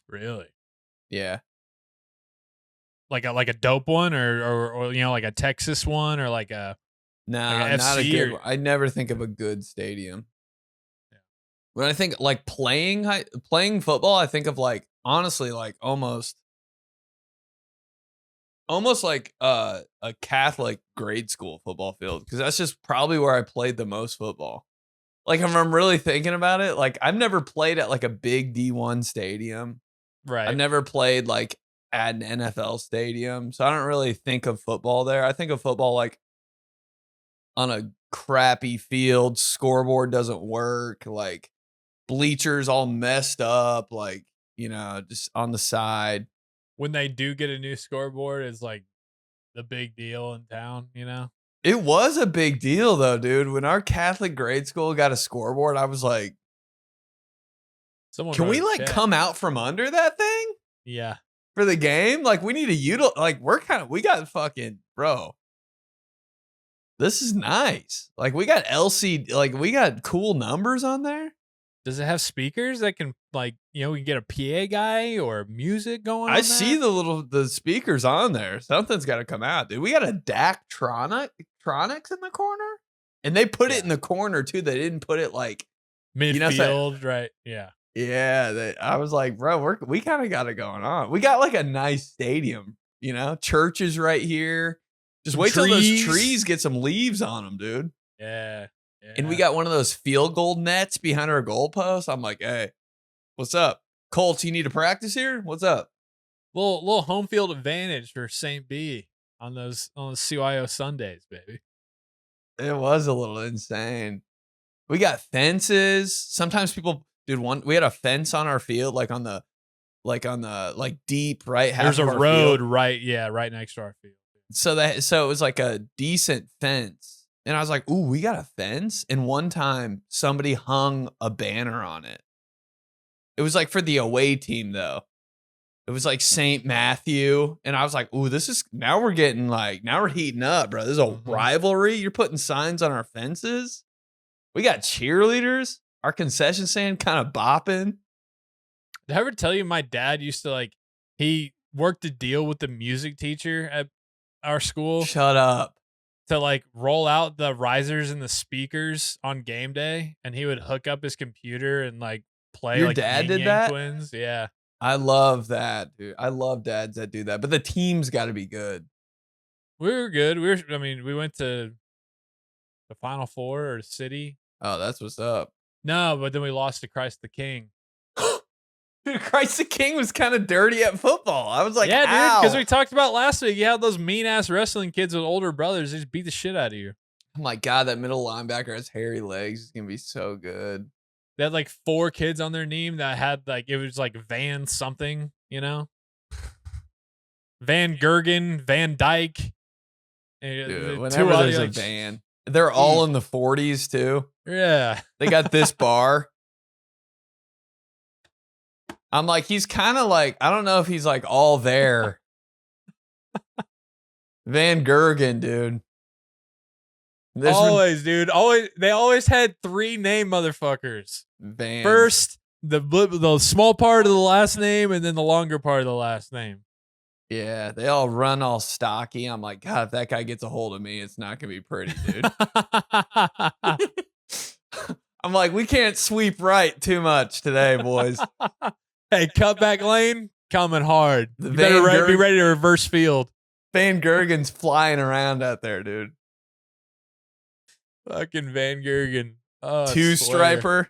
Really? Yeah. Like a dope one or you know, like a Texas one or like a Nah, not a good one. I never think of a good stadium. Yeah. When I think like playing football, I think of like honestly like almost like a Catholic grade school football field because that's just probably where I played the most football. Like if I'm really thinking about it, like I've never played at like a big D1 stadium. Right. I've never played like at an NFL stadium. So I don't really think of football there. I think of football like on a crappy field, scoreboard doesn't work, like bleachers all messed up, like, you know, just on the side. When they do get a new scoreboard, it's like the big deal in town, you know? It was a big deal though, dude. When our Catholic grade school got a scoreboard, I was like, can we like come out from under that thing? Yeah. For the game? Like we need to we got fucking, bro. This is nice. Like we got LCD, like we got cool numbers on there. Does it have speakers that can we can get a PA guy or music going? I see the speakers on there. Something's got to come out, dude. We got a Daktronics in the corner, and they put it in the corner too. They didn't put it like midfield, right? Yeah. Yeah, I was like, bro, we kind of got it going on. We got like a nice stadium, Church is right here. Just wait till those trees get some leaves on them, dude. Yeah. And we got one of those field goal nets behind our goalpost. I'm like, hey, what's up? Colts, you need to practice here? What's up? Little home field advantage for St. B on those CYO Sundays, baby. It was a little insane. We got fences. Sometimes people, dude, we had a fence on our field, like on the deep right half. There's a road right next to our field. So it was like a decent fence. And I was like, ooh, we got a fence. And one time somebody hung a banner on it. It was like for the away team though. It was like St. Matthew. And I was like, ooh, now we're heating up, bro. This is a rivalry. You're putting signs on our fences. We got cheerleaders. Our concession stand kind of bopping. Did I ever tell you my dad used to he worked a deal with the music teacher at our school? Shut up. To roll out the risers and the speakers on game day, and he would hook up his computer and play. Your dad did that? Twins. Yeah. I love that, dude. I love dads that do that, but the team's got to be good. We were good. We went to the Final Four or City. Oh, that's what's up. No, but then we lost to Christ the King. Dude, Christ the King was kind of dirty at football. I was like, yeah, ow. dude, because we talked about last week. You had those mean-ass wrestling kids with older brothers. They just beat the shit out of you. Oh, my God, that middle linebacker has hairy legs. He's going to be so good. They had 4 kids on their team that had it was Van something, Van Gergen, Van Dyke. Dude, whenever there's a Van. They're all in the 40s, too. Yeah. They got this bar. I'm like, he's kind of I don't know if he's all there. Van Gergen, dude. They always had 3 name motherfuckers. Van. First, the small part of the last name, and then the longer part of the last name. Yeah, they all run all stocky. I'm like, God, if that guy gets a hold of me, it's not gonna be pretty, dude. I'm like, we can't sweep right too much today, boys. Hey, cutback lane coming hard. You better be ready to reverse field. Van Gergen's flying around out there, dude. Fucking Van Gergen. Oh, 2-striper.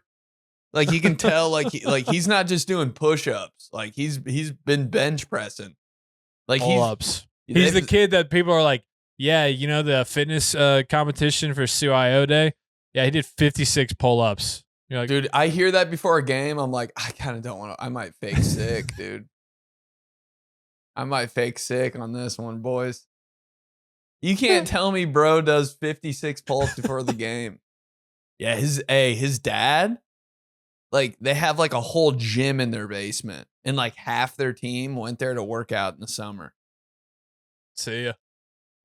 You can tell, he's not just doing push-ups. He's been bench pressing. Pull-ups. He's the kid that people are like, yeah, the fitness competition for CYO Day? Yeah, he did 56 pull-ups. You're like, dude, I hear that before a game. I'm like, I kind of don't want to. I might fake sick, dude. I might fake sick on this one, boys. You can't tell me bro does 56 pull-ups before the game. Yeah, his dad, they have a whole gym in their basement, and half their team went there to work out in the summer. See ya.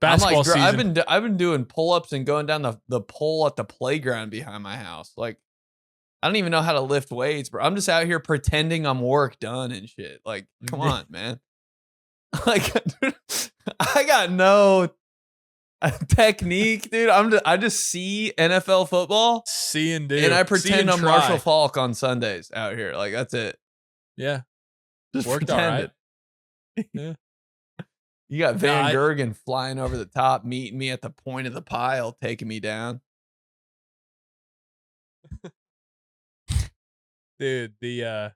Basketball season. I've been doing pull-ups and going down the pole at the playground behind my house. I don't even know how to lift weights, bro. I'm just out here pretending I'm work done and shit. Come on, man. Dude, I got no technique, dude. I just see NFL football. See and do. And I pretend I'm Marshall Faulk on Sundays out here. That's it. Yeah. Just worked pretend all right. it. Yeah. You got Van Gergen flying over the top, meeting me at the point of the pile, taking me down. Dude, the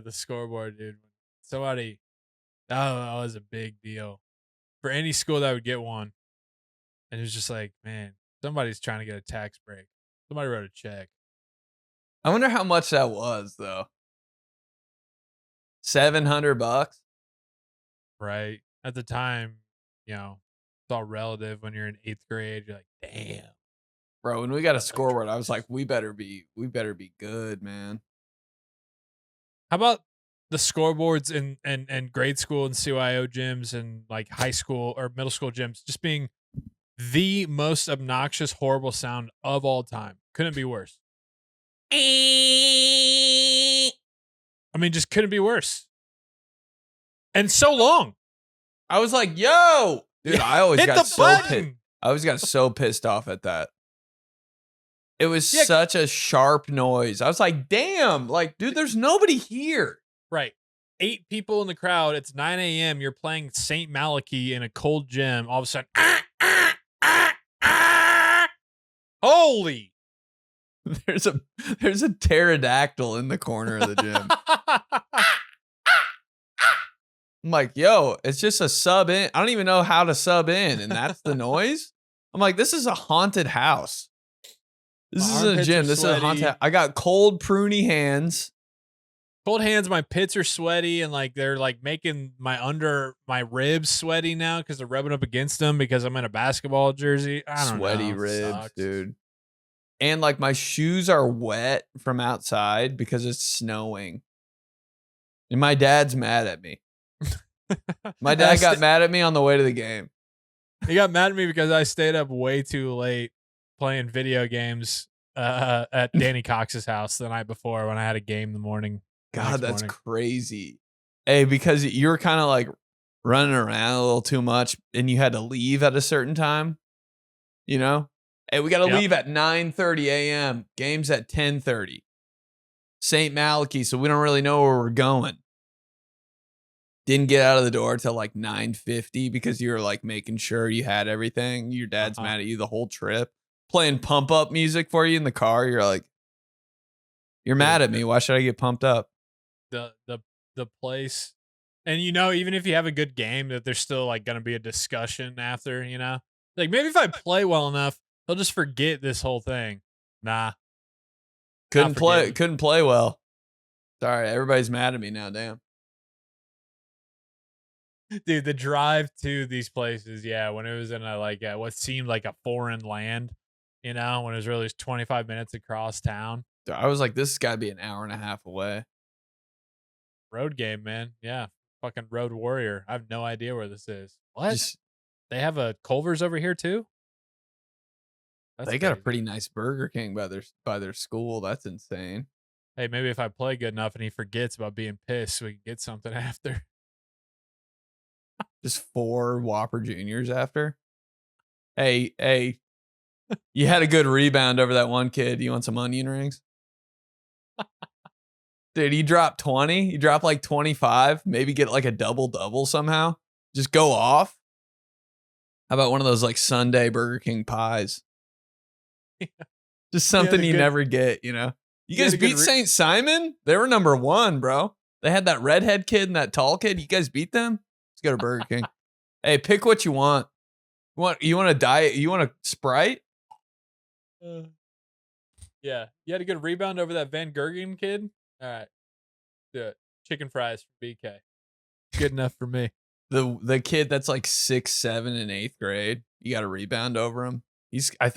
scoreboard, dude. Somebody, that was a big deal for any school that would get one. And it was just man, somebody's trying to get a tax break. Somebody wrote a check. I wonder how much that was, though. $700? Right. At the time, it's all relative. When you're in 8th grade, you're like, damn. Bro, when we got a scoreboard, I was like, we better be good, man. How about the scoreboards in grade school and CYO gyms and high school or middle school gyms just being the most obnoxious, horrible sound of all time? Couldn't be worse. I mean, just couldn't be worse. And so long. I was like, yo, dude, I always Hit got the so button. pissed. I always got so pissed off at that. It was Yeah. such a sharp noise. I was like, damn, like, dude, there's nobody here. Right. 8 people in the crowd. It's 9 a.m. You're playing 𝗕𝗡𝗪𝗓 in a cold gym. All of a sudden, holy. There's a 𝗕𝗓𝗢𝗓𝗓 in the corner of the gym. I'm like, yo, it's just a sub in. I don't even know how to sub in, and that's the noise. I'm like, this is a haunted house. This My isn't a armpits gym. are This is a haunted. sweaty. I got cold, pruny hands. Cold hands, my pits are sweaty, and like they're like making my ribs sweaty now because they're rubbing up against them because I'm in a basketball jersey. I don't know. Sweaty It ribs, sucks. dude. And like my shoes are wet from outside because it's snowing. And my dad's mad at me. My dad got mad at me on the way to the game. He got mad at me because I stayed up way too late playing video games at Danny Cox's house the night before when I had a game in the morning. God, that's crazy. Hey, because you were kind of like running around a little too much and you had to leave at a certain time, you know? Hey, we got to leave at 9:30 a.m. Game's at 10:30. 𝗕𝗡𝗪𝗓𝗡, so we don't really know where we're going. Didn't get out of the door till like 9:50 because you were like making sure you had everything. Your dad's mad at you the whole trip. Playing pump up music for you in the car. You're like, you're mad at me. Why should I get pumped up? The place. And you know, even if you have a good game, that there's still like gonna be a discussion after, you know? Like maybe if I play well enough, they'll just forget this whole thing. Nah. Couldn't play well. Sorry, everybody's mad at me now, damn. Dude, the drive to these places, yeah, when it was in a like what seemed like a foreign land, you know, when it was really 25 minutes across town. I was like, this has got to be an hour and a half away. Road game, man. Yeah. Fucking road warrior. I have no idea where this is. What? They have a Culver's over here too? They got a pretty nice Burger King by their school. That's insane. Hey, maybe if I play good enough and he forgets about being pissed, we can get something after. Just 4 Whopper Juniors after. Hey, you had a good rebound over that one kid. You want some onion rings? Dude, you dropped 20. You dropped like 25. Maybe get like a double somehow. Just go off. How about one of those like Sunday Burger King pies? Yeah. Just something you never get, you know? You guys beat St. Simon? They were number 1, bro. They had that redhead kid and that tall kid. You guys beat them? Let's go to Burger King. Hey, pick what you want. You want a diet? You want a Sprite? Yeah. You had a good rebound over that Van Gergen kid? All right. Do it. Chicken fries for BK. Good enough for me. The kid that's like 6'7" in 8th grade. You got a rebound over him. He's got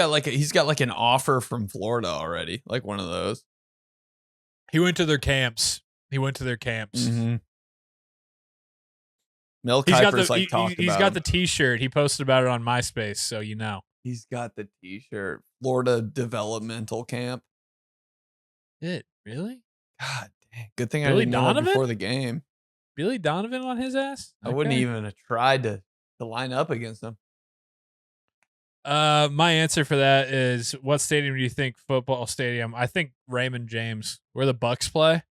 like an offer from Florida already. Like one of those. He went to their camps. Mm-hmm. Mel He's Kiper's got the t-shirt. He posted about it on MySpace, so you know. He's got the t-shirt. Florida Developmental Camp. Really? God dang. Good thing I Billy didn't know it Donovan? before the game. Billy Donovan on his ass? I wouldn't even have tried to line up against him. My answer for that is, what stadium do you think? Football stadium. I think Raymond James, where the Bucks play.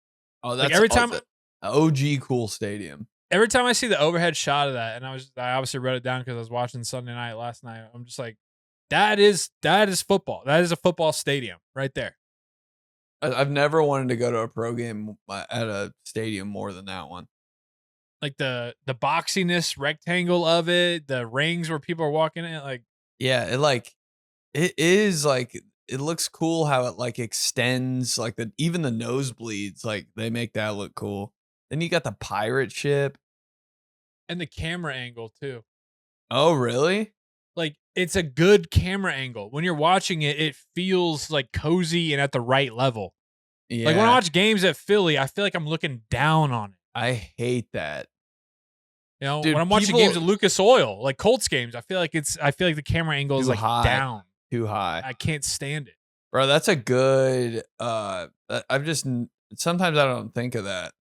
Oh, that's like every time OG cool stadium. Every time I see the overhead shot of that, and I obviously wrote it down because I was watching Sunday night last night. I'm just like, that is football. That is a football stadium right there. I've never wanted to go to a pro game at a stadium more than that one. Like the boxiness rectangle of it, the rings where people are walking in, like. Yeah, it looks cool how it like extends, like even the nosebleeds, like they make that look cool. Then you got the pirate ship. And the camera angle too. Oh, really? Like it's a good camera angle. When you're watching it, it feels like cozy and at the right level. Yeah. Like when I watch games at Philly, I feel like I'm looking down on it. I hate that. You know, dude, when I'm watching games at Lucas Oil, like Colts games, I feel like the camera angle is like high. down. too high. I can't stand it. Bro, that's a good sometimes I don't think of that.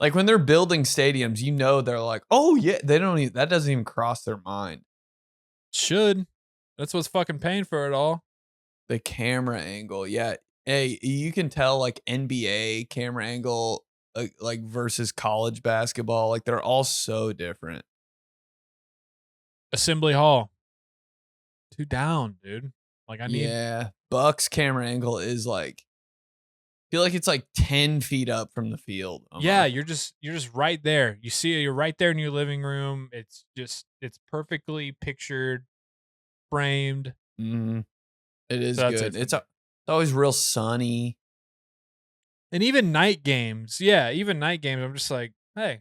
Like when they're building stadiums, they're like, "Oh yeah," that doesn't even cross their mind. Should. That's what's fucking paying for it all. The camera angle. Yeah. Hey, you can tell like NBA camera angle like versus college basketball, like they're all so different. Assembly Hall. 2 down, dude. Like I need Bucks camera angle is like I feel like it's like 10 feet up from the field. You're just right there. You see it, you're right there in your living room. It's perfectly pictured, framed. Mm-hmm. It is So good. It's always real sunny. And even night games. Yeah, even night games. I'm just like, hey,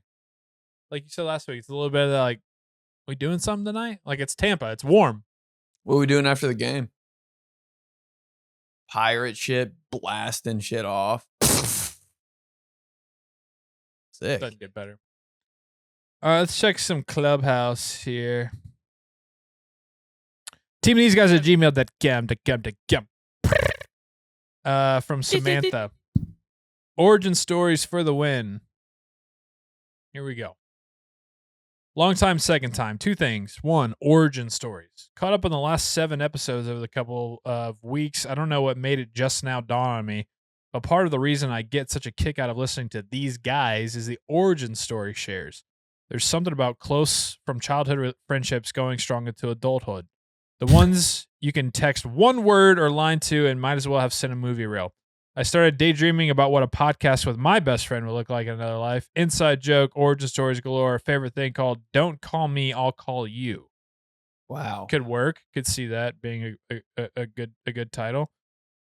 like you said last week, it's a little bit of like, we doing something tonight? Like it's Tampa. It's warm. What are we doing after the game? Pirate shit, blasting shit off. Sick. Doesn't get better. All right, let's check some Clubhouse here. Team these guys at gmail.com. From Samantha. Origin stories for the win. Here we go. Long time, second time. 2 things. 1, origin stories. Caught up on the last 7 episodes over the couple of weeks. I don't know what made it just now dawn on me, but part of the reason I get such a kick out of listening to these guys is the origin story shares. There's something about close from childhood friendships going strong into adulthood. The ones you can text 1 word or line to and might as well have sent a movie reel. I started daydreaming about what a podcast with my best friend would look like in another life. Inside joke, origin stories galore, favorite thing called Don't Call Me, I'll Call You. Wow. Could work. Could see that being a good title.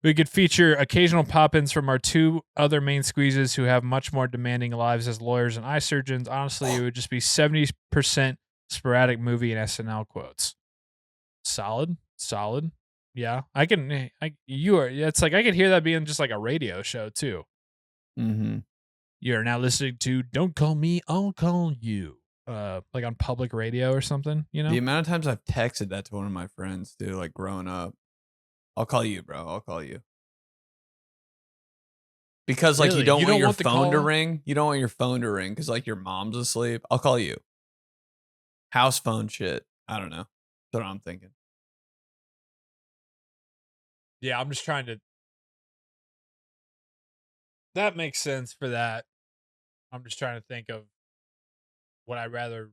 We could feature occasional pop-ins from our 2 other main squeezes who have much more demanding lives as lawyers and eye surgeons. Honestly, it would just be 70% sporadic movie and SNL quotes. Solid. Yeah, it's like I could hear that being just like a radio show too. Mm-hmm. You're now listening to Don't Call Me, I'll Call You. Like on public radio or something, you know? The amount of times I've texted that to one of my friends too, like growing up. I'll call you, bro. I'll call you. Because like Really? you don't want your want the phone to call? ring. You don't want your phone to ring because like your mom's asleep. I'll call you. House phone shit. I don't know. That's what I'm thinking. Yeah, I'm just trying to. That makes sense for that. I'm just trying to think of would I rather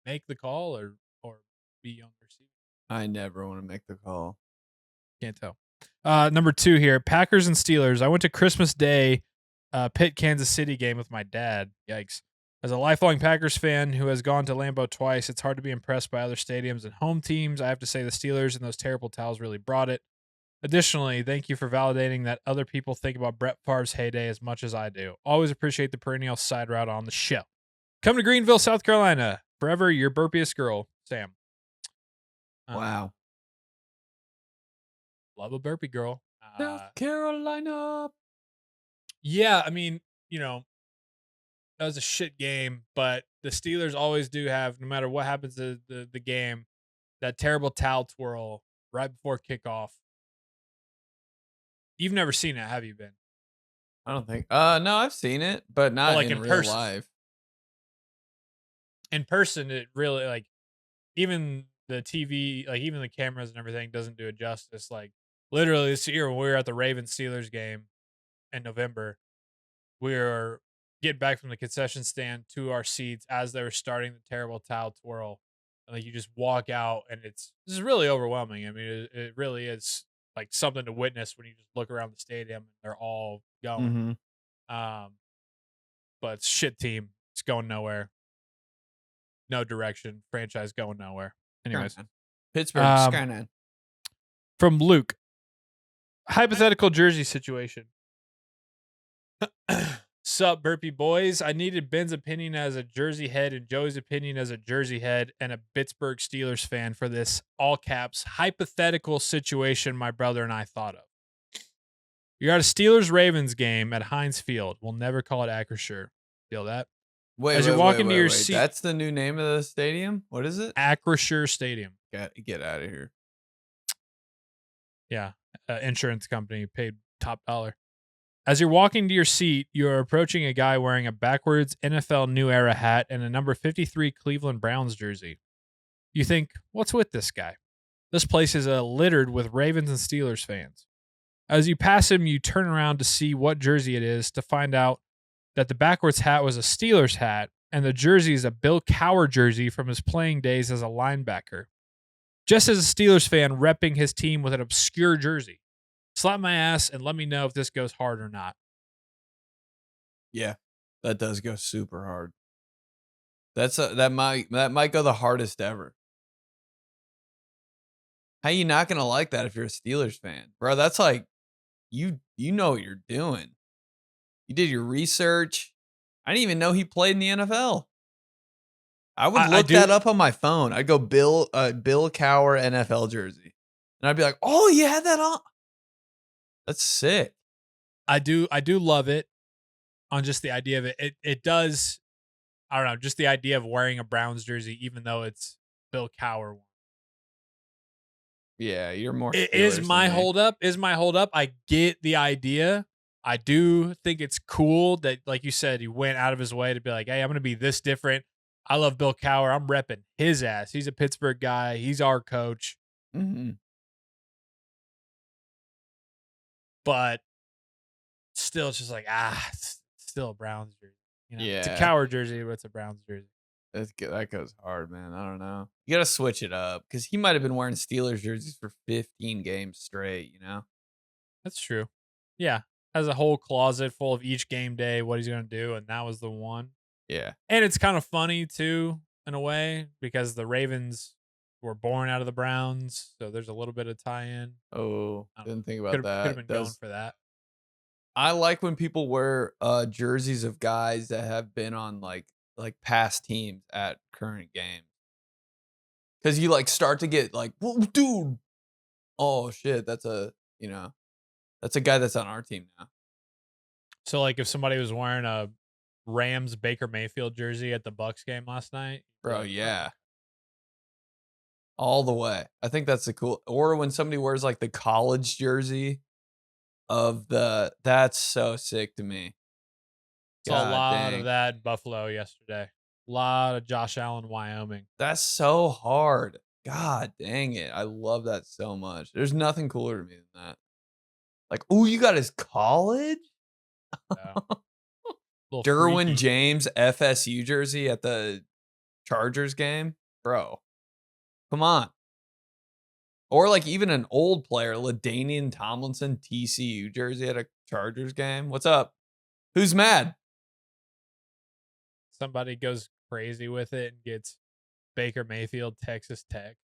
make the call or be on receiver. I never want to make the call. Can't tell. Number 2 here, Packers and Steelers. I went to Christmas Day Pitt Kansas City game with my dad. Yikes. As a lifelong Packers fan who has gone to Lambeau twice, it's hard to be impressed by other stadiums and home teams. I have to say the Steelers and those terrible towels really brought it. Additionally, thank you for validating that other people think about Brett Favre's heyday as much as I do. Always appreciate the perennial side route on the show. Come to Greenville, South Carolina. Forever, your burpiest girl, Sam. Wow. Love a burpee girl. South Carolina. Yeah, I mean, that was a shit game, but the Steelers always do have, no matter what happens to the game, that terrible towel twirl right before kickoff. You've never seen it, have you, Ben? I don't think. No, I've seen it, but not like in in real person. life. In person, it really like even the TV, like even the cameras and everything doesn't do it justice. Like literally this year when we were at the Ravens Steelers game in November, we were getting back from the concession stand to our seats as they were starting the terrible towel twirl. And like you just walk out and this is really overwhelming. I mean, it really is like something to witness when you just look around the stadium and they're all going. Mm-hmm. But it's shit team. It's going nowhere. No direction. Franchise going nowhere. Anyways. Pittsburgh, Skyline. From Luke. Hypothetical jersey situation. Sup, burpee boys. I needed Ben's opinion as a Jersey head and Joey's opinion as a Jersey head and a Pittsburgh Steelers fan for this all caps hypothetical situation my brother and I thought of. You're at a Steelers-Ravens game at Heinz Field. We'll never call it Acrisure. Feel that? Wait, you walk into your seat, that's the new name of the stadium? What is it? Acrisure Stadium. Get out of here. Yeah, insurance company paid top dollar. As you're walking to your seat, you're approaching a guy wearing a backwards NFL New Era hat and a number 53 Cleveland Browns jersey. You think, what's with this guy? This place is littered with Ravens and Steelers fans. As you pass him, you turn around to see what jersey it is to find out that the backwards hat was a Steelers hat and the jersey is a 𝗕𝗓𝗏 jersey from his playing days as a linebacker. Just as a Steelers fan repping his team with an obscure jersey. Slap my ass and let me know if this goes hard or not. Yeah, that does go super hard. That might go the hardest ever. How you not gonna like that if you're a Steelers fan, bro? That's like you know what you're doing. You did your research. I didn't even know he played in the NFL. I would look that up on my phone. I'd go 𝗕𝗓𝗓𝗏 NFL jersey, and I'd be like, oh, you had that on. That's sick. I do love it on just the idea of it. It does, I don't know, just the idea of wearing a Browns jersey, even though it's 𝗕𝗓𝗓𝗏 one. Yeah, you're more. It is my holdup. I get the idea. I do think it's cool that, like you said, he went out of his way to be like, hey, I'm going to be this different. I love 𝗕𝗓𝗓𝗏. I'm repping his ass. He's a Pittsburgh guy. He's our coach. Mm-hmm. But still, it's just like, it's still a Browns jersey. You know? Yeah. It's a 𝗕𝗓𝗓𝗏 jersey, but it's a Browns jersey. That goes hard, man. I don't know. You got to switch it up because he might have been wearing Steelers jerseys for 15 games straight, you know? That's true. Yeah. Has a whole closet full of each game day, what he's going to do, and that was the one. Yeah. And it's kind of funny, too, in a way, because the Ravens were born out of the Browns, so there's a little bit of tie-in. Oh, didn't think about that. Could have been going for that. I like when people wear jerseys of guys that have been on like past teams at current games. Because you like start to get like, whoa, dude, oh shit, that's a guy that's on our team now. So like if somebody was wearing a Rams Baker Mayfield jersey at the Bucs game last night, bro, yeah. All the way. I think that's the cool. Or when somebody wears like the college jersey of that's so sick to me. Saw a lot of that in Buffalo yesterday. A lot of Josh Allen, Wyoming. That's so hard. God dang it. I love that so much. There's nothing cooler to me than that. Like, oh, you got his college? Yeah. Derwin James FSU jersey at the Chargers game? Bro. Come on. Or like even an old player, LaDainian Tomlinson TCU jersey at a Chargers game. What's up? Who's mad? Somebody goes crazy with it and gets Baker Mayfield Texas Tech.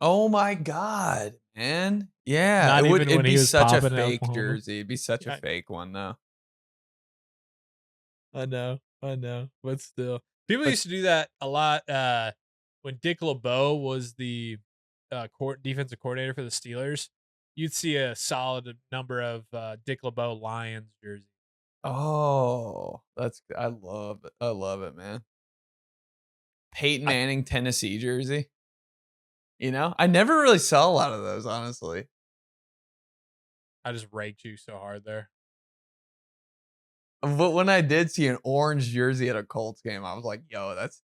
Oh my God, man. Yeah. It'd be such a fake jersey. It'd be such a fake one though. I know. But still. People used to do that a lot when 𝗕𝗓𝗓𝗏𝗏 was the defensive coordinator for the Steelers. You'd see a solid number of 𝗕𝗓𝗓𝗏𝗏 Lions jerseys. Oh, I love it, man. Peyton Manning Tennessee jersey. You know, I never really saw a lot of those, honestly. I just raked you so hard there. But when I did see an orange jersey at a Colts game, I was like, yo, that's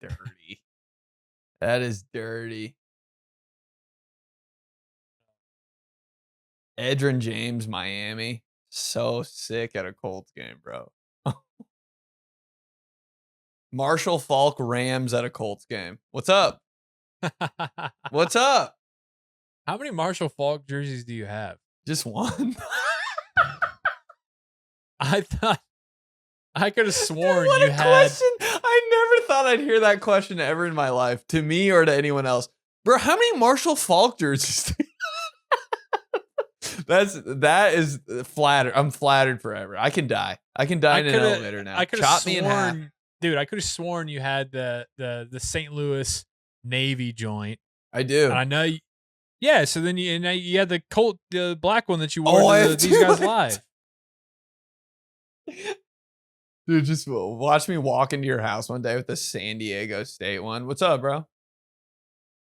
dirty. That is dirty. Edgerrin James, Miami. So sick at a Colts game, bro. Marshall Faulk, Rams at a Colts game. What's up? What's up? How many Marshall Faulk jerseys do you have? Just one. I thought I could have sworn Dude, you had. Question. I never thought I'd hear that question ever in my life, to me or to anyone else. Bro, how many Marshall Faulk jerseys? That is flattered. I'm flattered forever. I can die. I can die in an elevator now. Chop me in half. Dude, I could have sworn you had the St. Louis Navy joint. I do. And I know. Yeah. So then you had the black one that you wore to these guys live. Dude, just watch me walk into your house one day with the San Diego State one. What's up, bro?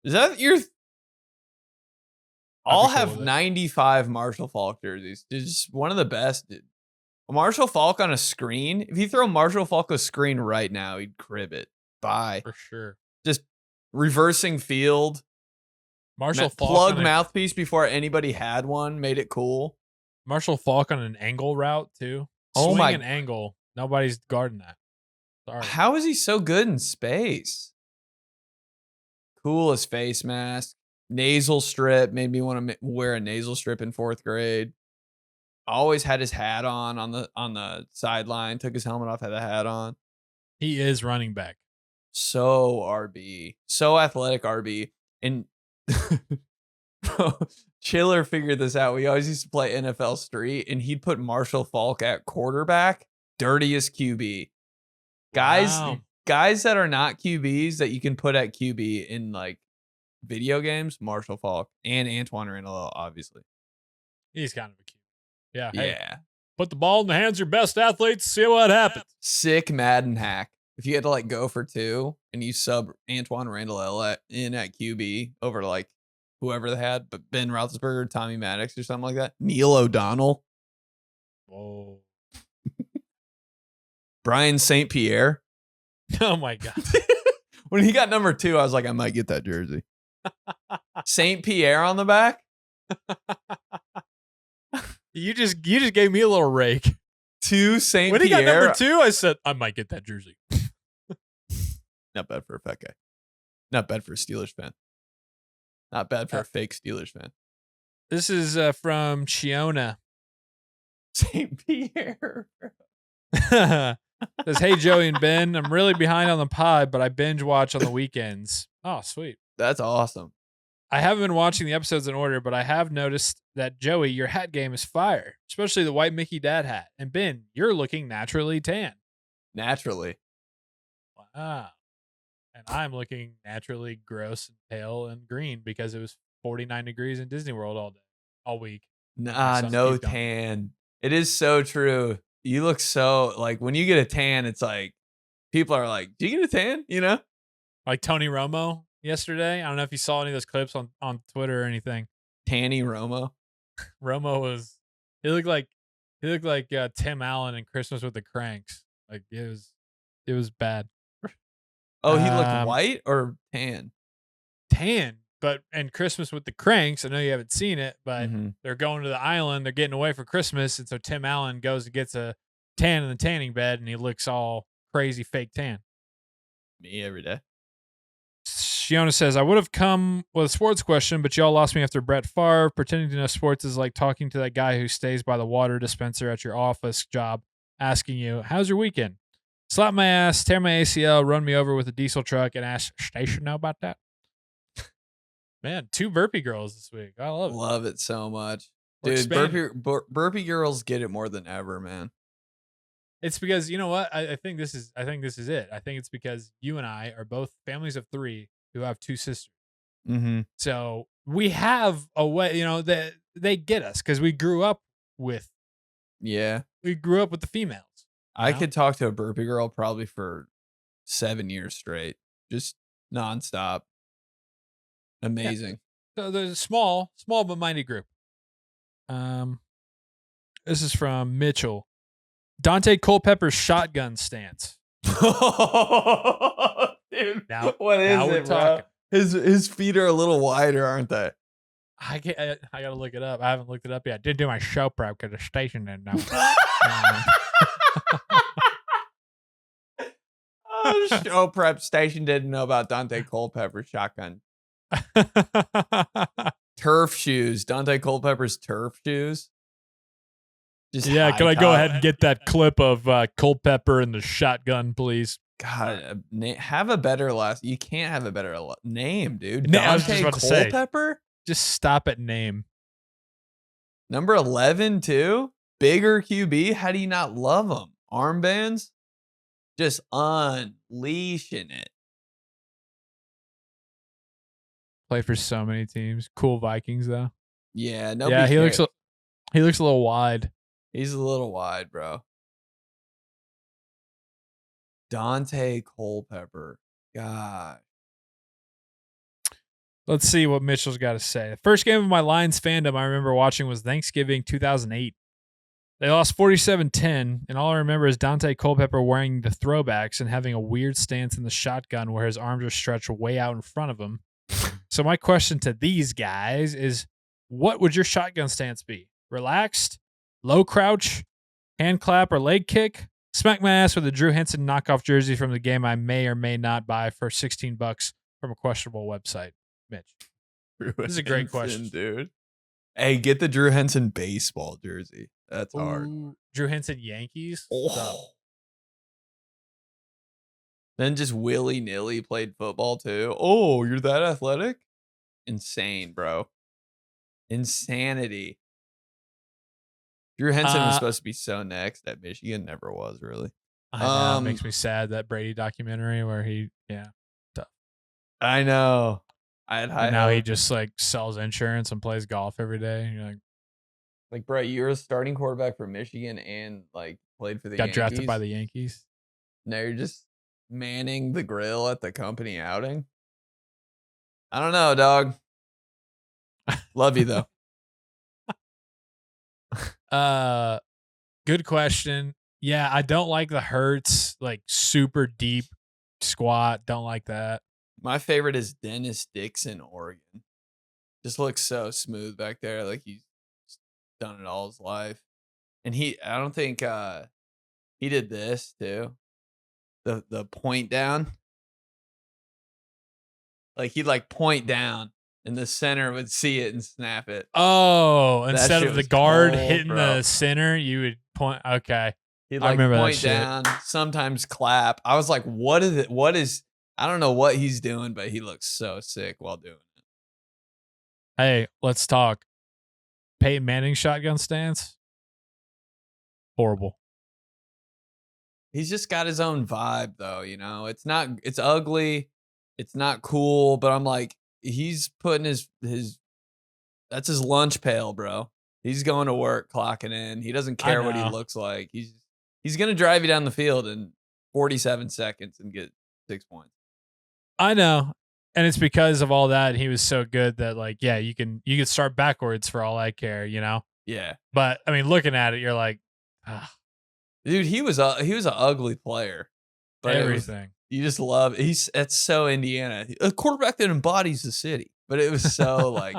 Is that your? I'll be cool have with it. 95 Marshall Faulk jerseys. Just one of the best, dude. Marshall Faulk on a screen. If you throw Marshall Faulk a screen right now, he'd crib it. Bye. For sure. Just reversing field. Marshall Faulk Plug on mouthpiece before anybody had one. Made it cool. Marshall Faulk on an angle route too. Oh Swing my- and angle. Nobody's guarding that. Sorry. How is he so good in space? Coolest face mask. Nasal strip. Made me want to wear a nasal strip in 4th grade. Always had his hat on the sideline. Took his helmet off, had the hat on. He is running back. So RB. So athletic RB. And Chiller figured this out. We always used to play NFL Street, and he'd put Marshall Faulk at quarterback. Dirtiest QB. Wow. Guys that are not QBs that you can put at QB in like video games, Marshall Faulk and Antoine Randall, obviously. He's kind of a cute. Yeah. Hey, Yeah. put the ball in the hands of your best athletes. See what happens. Sick Madden hack. If you had to like go for 2 and you sub Antoine Randall in at QB over to like whoever they had, but Ben Roethlisberger, Tommy Maddox, or something like that. Neil O'Donnell, Whoa. Brian St. Pierre. Oh my God. When he got number 2, I was like, I might get that jersey. St. Pierre on the back. You just gave me a little rake. 2 St. When he Pierre. got number 2, I said I might get that jersey. Not bad for a fat guy. Not bad for a Steelers fan. Not bad for a fake Steelers fan. This is from Chiona. St. Pierre. Says, hey Joey and Ben, I'm really behind on the pod, but I binge watch on the weekends. Oh, sweet. That's awesome. I haven't been watching the episodes in order, but I have noticed that Joey, your hat game is fire, especially the white Mickey Dad hat. And Ben, you're looking naturally tan. Naturally. Wow. And I'm looking naturally gross and pale and green because it was 49 degrees in Disney World all week. Nah, Sun's no keep going. tan. It is so true. You look so like when you get a tan, it's like people are like, "Do you get a tan?" You know, Like Tony Romo yesterday. I don't know if you saw any of those clips on Twitter or anything. Tanny Romo. Romo he looked like Tim Allen in Christmas with the Cranks. Like it was bad. Oh, he looked white or tan? Tan, but and Christmas with the Cranks. I know you haven't seen it, but Mhm. they're going to the island. They're getting away for Christmas, and so Tim Allen goes and gets a tan in the tanning bed, and he looks all crazy fake tan. Me every day. Shiona says, I would have come with a sports question, but y'all lost me after Brett Favre. Pretending to know sports is like talking to that guy who stays by the water dispenser at your office job, asking you, how's your weekend? Slap my ass, tear my ACL, run me over with a diesel truck, and ask station know about that? Man, 2 burpee girls this week. I love it. Love it so much. We're Dude, expanding. burpee girls get it more than ever, man. It's because you know what? I think this is it. I think it's because you and I are both families of 3 who have 2 sisters. Mm-hmm. So we have a way, that they get us because we grew up with Yeah. the females. I know? could talk to a burpee girl probably for 7 years straight. Just nonstop. Amazing. So there's a small but mighty group. This is from Mitchell. Dante Culpepper's shotgun stance. Dude, Now- what is now we're it, bro? talking. His feet are a little wider, aren't they? I gotta look it up. I haven't looked it up yet. Did do my show prep because the station didn't know. Show prep station didn't know about Dante Culpepper's shotgun. Turf shoes. Dante Culpepper's turf shoes. Just Yeah, high can I go top. ahead and get that clip of Culpepper and the shotgun, please? God, have a better last. You can't have a better name, dude. I was just Dante about to say. Culpepper, Just stop at name. number 11 too. Bigger QB. How do you not love him? Armbands, just unleashing it. Play for so many teams. Cool Vikings though. Yeah, Yeah, he looks a little wide. He's a little wide, bro. Dante Culpepper. God. Let's see what Mitchell's got to say. The first game of my Lions fandom I remember watching was Thanksgiving 2008. They lost 47-10, and all I remember is 𝗕𝗘𝗡𝗡𝗚𝗓 wearing the throwbacks and having a weird stance in the shotgun where his arms are stretched way out in front of him. So my question to these guys is, what would your shotgun stance be? Relaxed, low crouch, hand clap or leg kick? Smack my ass with a Drew Henson knockoff jersey from the game I may or may not buy for $16 from a questionable website. Mitch. Drew This is a great Henson, question. dude. Hey, get the Drew Henson baseball jersey. That's hard. Ooh, Drew Henson Yankees? Oh. Then just willy-nilly played football too. Oh, you're that athletic? Insane, bro. Insanity. Drew Henson was supposed to be so next at Michigan. Never was, really. I know. It makes me sad, that Brady documentary where he, tough. I know. I had high And now he hopes. just like sells insurance and plays golf every day. And you're Like, bro, you're a starting quarterback for Michigan and like played for the got Yankees. drafted by the Yankees. Now you're just manning the grill at the company outing. I don't know, dog. Love you though. Good question. Yeah, I don't like the Hurts, like super deep squat. Don't like that. My favorite is Dennis Dixon, Oregon. Just looks so smooth back there, like he's done it all his life. And I don't think he did this too. The point down. Like he'd like point down and the center would see it and snap it. Oh, That instead shit of the was guard cold, hitting bro. the center, you would point. Okay. He'd I like remember that point shit. down, sometimes clap. I was like, what is it? What is, I don't know what he's doing, but he looks so sick while doing it. Hey, let's talk. Peyton Manning shotgun stance. Horrible. He's just got his own vibe though, you know. It's ugly, it's not cool, but I'm like, he's putting his that's his lunch pail, bro. He's going to work, clocking in. He doesn't care what he know. looks like. He's gonna drive you down the field in 47 seconds and get 6 points. I know. And it's because of all that, he was so good that like, yeah, you can start backwards for all I care, you know? Yeah. But I mean, looking at it, you're like, Dude, he was an ugly player. But everything. You just love that's so Indiana. A quarterback that embodies the city. But it was so like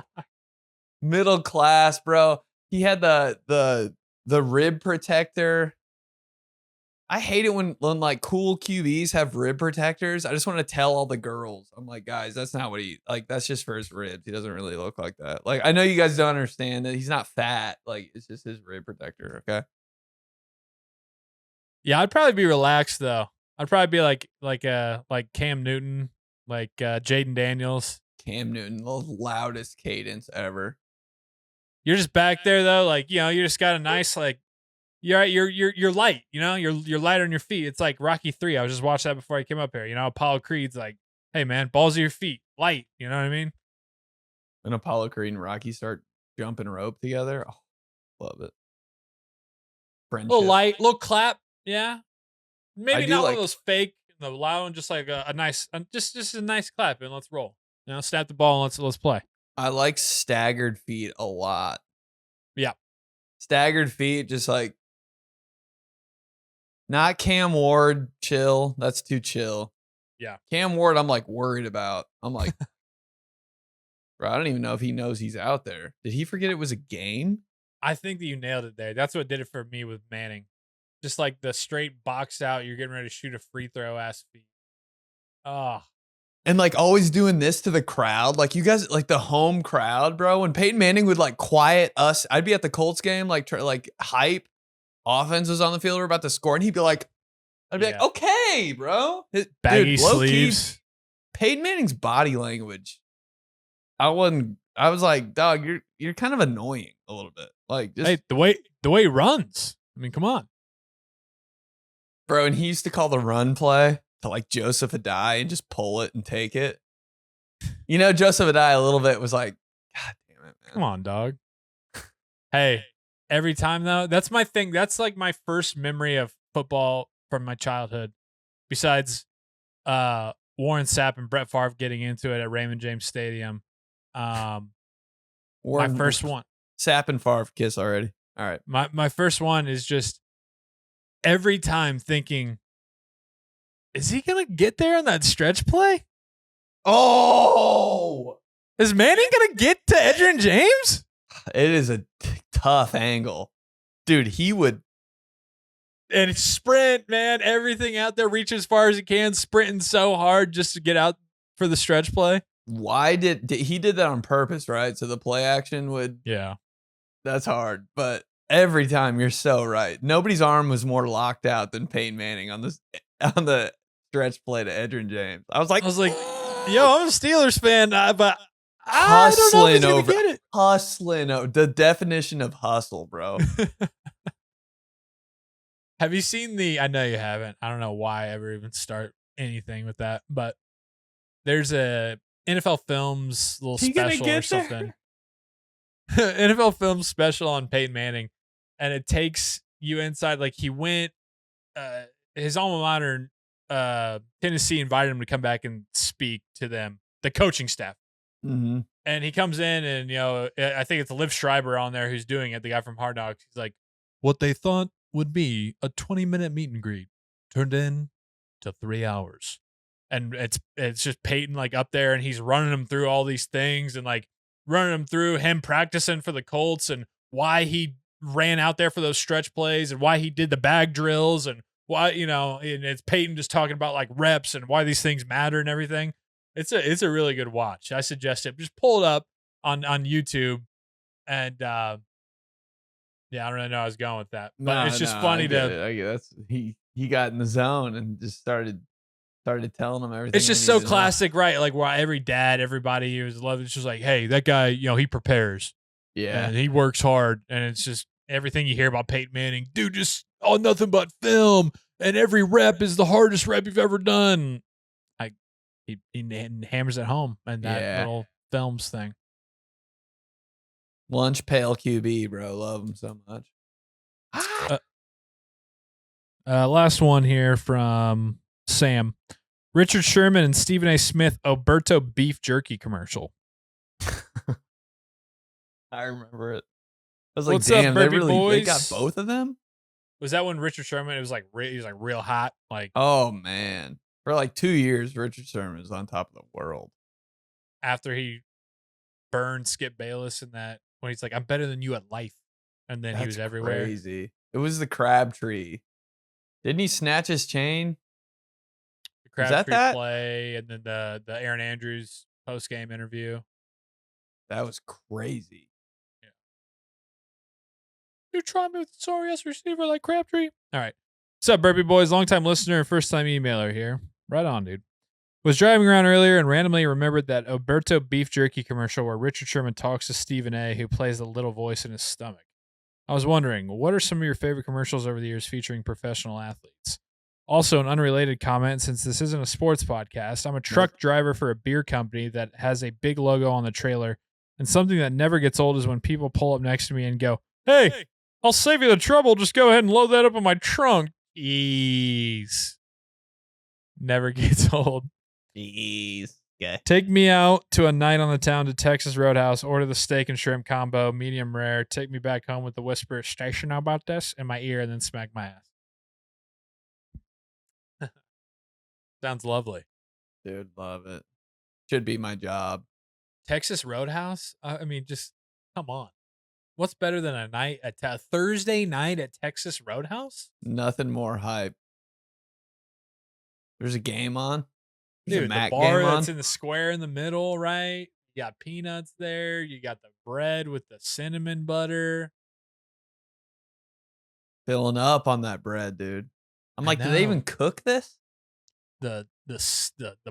middle class, bro. He had the rib protector. I hate it when like cool QBs have rib protectors. I just want to tell all the girls. I'm like, guys, that's not what that's just for his ribs. He doesn't really look like that. Like, I know you guys don't understand that he's not fat. Like, it's just his rib protector, okay? Yeah, I'd probably be relaxed though. I'd probably be like Cam Newton, like Jaden Daniels. Cam Newton, the loudest cadence ever. You're just back there though, like, you know, you just got a nice like you're light, you know, you're light on your feet. It's like Rocky 3. I was just watching that before I came up here. You know, Apollo Creed's like, hey man, balls of your feet, light. You know what I mean? When Apollo Creed and Rocky start jumping rope together, oh, love it. Friendship. Little light, little clap, yeah. Maybe not one like of those fake, the loud one, just like a nice, just a nice clap, and let's roll. You know, snap the ball and let's play. I like staggered feet a lot. Yeah, staggered feet, just like. Not Cam Ward, chill. That's too chill. Yeah. Cam Ward, I'm like worried about. I'm like, bro, I don't even know if he knows he's out there. Did he forget it was a game? I think that you nailed it there. That's what did it for me with Manning. Just like the straight box out, you're getting ready to shoot a free throw ass feet. Oh. And like always doing this to the crowd. Like you guys, like the home crowd, bro. When Peyton Manning would like quiet us, I'd be at the Colts game, like hype. Offense was on the field, we're about to score, and he'd be like, I'd be like, okay, bro. Baggy sleeves. Peyton Manning's body language. I was like, dog, you're kind of annoying a little bit. Like, just, hey, the way he runs. I mean, come on. Bro, and he used to call the run play to like 𝗕𝗓𝗓𝗧 and just pull it and take it. You know, 𝗕𝗓𝗓𝗓𝗧 a little bit was like, God damn it, man. Come on, dog. Hey. Every time though, that's my thing. That's like my first memory of football from my childhood. Besides Warren Sapp and Brett Favre getting into it at Raymond James Stadium, My Warren first one. Sapp and Favre kiss already. All right. My first one is just every time thinking, is he gonna get there on that stretch play? Oh, Is Manning gonna get to Edgerrin James? it is a tough angle, dude. He would. And sprint, man. Everything out there, reach as far as he can, sprinting so hard just to get out for the stretch play. Why did he did that on purpose, right? So the play action would. Yeah. That's hard, but every time you're so right. Nobody's arm was more locked out than Peyton Manning on the stretch play to Edgerrin James. I was like, yo, I'm a Steelers fan, but I don't know if he's gonna get it. Hustling over the definition of hustle, bro. Have you seen I know you haven't. I don't know why I ever even start anything with that, but there's a NFL Films little special or something. NFL Films special on Peyton Manning, and it takes you inside. Like he went, his alma mater, Tennessee, invited him to come back and speak to them, the coaching staff. Mm-hmm. And he comes in, and I think it's 𝗕𝗓𝗓 on there who's doing it, the guy from Hard Knocks. He's like, what they thought would be a 20-minute meet and greet turned in to 3 hours. And it's just Peyton like up there, and he's running him through all these things, and like running him through him practicing for the Colts and why he ran out there for those stretch plays and why he did the bag drills and why, and it's Peyton just talking about like reps and why these things matter and everything. It's a really good watch. I suggest it. Just pull it up on YouTube, and I don't really know how I was going with that, but it's just funny I guess he got in the zone and just started telling him everything. It's just so classic, right? Like why every dad, everybody who's loved it's just like, hey, that guy, he prepares. Yeah. And he works hard. And it's just everything you hear about Peyton Manning, dude, just nothing but film. And every rep is the hardest rep you've ever done. He hammers it home and that little films thing. Lunch pail QB, bro. Love him so much. Last one here from Sam. Richard Sherman and Stephen A. Smith 𝗕𝗘𝗡𝗡𝗬 beef jerky commercial. I remember it. I was like, What's up, damn, burpy they boys? got both of them? Was that when Richard Sherman, he was like real hot? Like, oh man. For like 2 years, Richard Sherman was on top of the world. After he burned Skip Bayless in that, when he's like, I'm better than you at life. And then he was everywhere. Crazy. It was the Crabtree. Didn't he snatch his chain? The Crabtree play, and then the Aaron Andrews post-game interview. That was crazy. Yeah. You try me with the sorry ass receiver like Crabtree? All right. What's up, burpy boys? Long-time listener and first-time emailer here. Right on, dude. Was driving around earlier and randomly remembered that 𝗕𝗘𝗡𝗡𝗬 beef jerky commercial where Richard Sherman talks to Stephen A., who plays the little voice in his stomach. I was wondering, what are some of your favorite commercials over the years featuring professional athletes? Also, an unrelated comment, since this isn't a sports podcast, I'm a truck driver for a beer company that has a big logo on the trailer, and something that never gets old is when people pull up next to me and go, hey, I'll save you the trouble, just go ahead and load that up in my trunk. Ease. Never gets old. Jeez. Okay. Take me out to a night on the town to Texas Roadhouse, order the steak and shrimp combo, medium rare, take me back home with the whisper, station about this, in my ear, and then smack my ass. Sounds lovely. Dude, love it. Should be my job. Texas Roadhouse? I mean, just come on. What's better than a Thursday night at Texas Roadhouse? Nothing more hype. There's a game on. There's Dude, the bar that's in the square in the middle, right? You got peanuts there. You got the bread with the cinnamon butter. Filling up on that bread, dude. I'm like, do they even cook this? The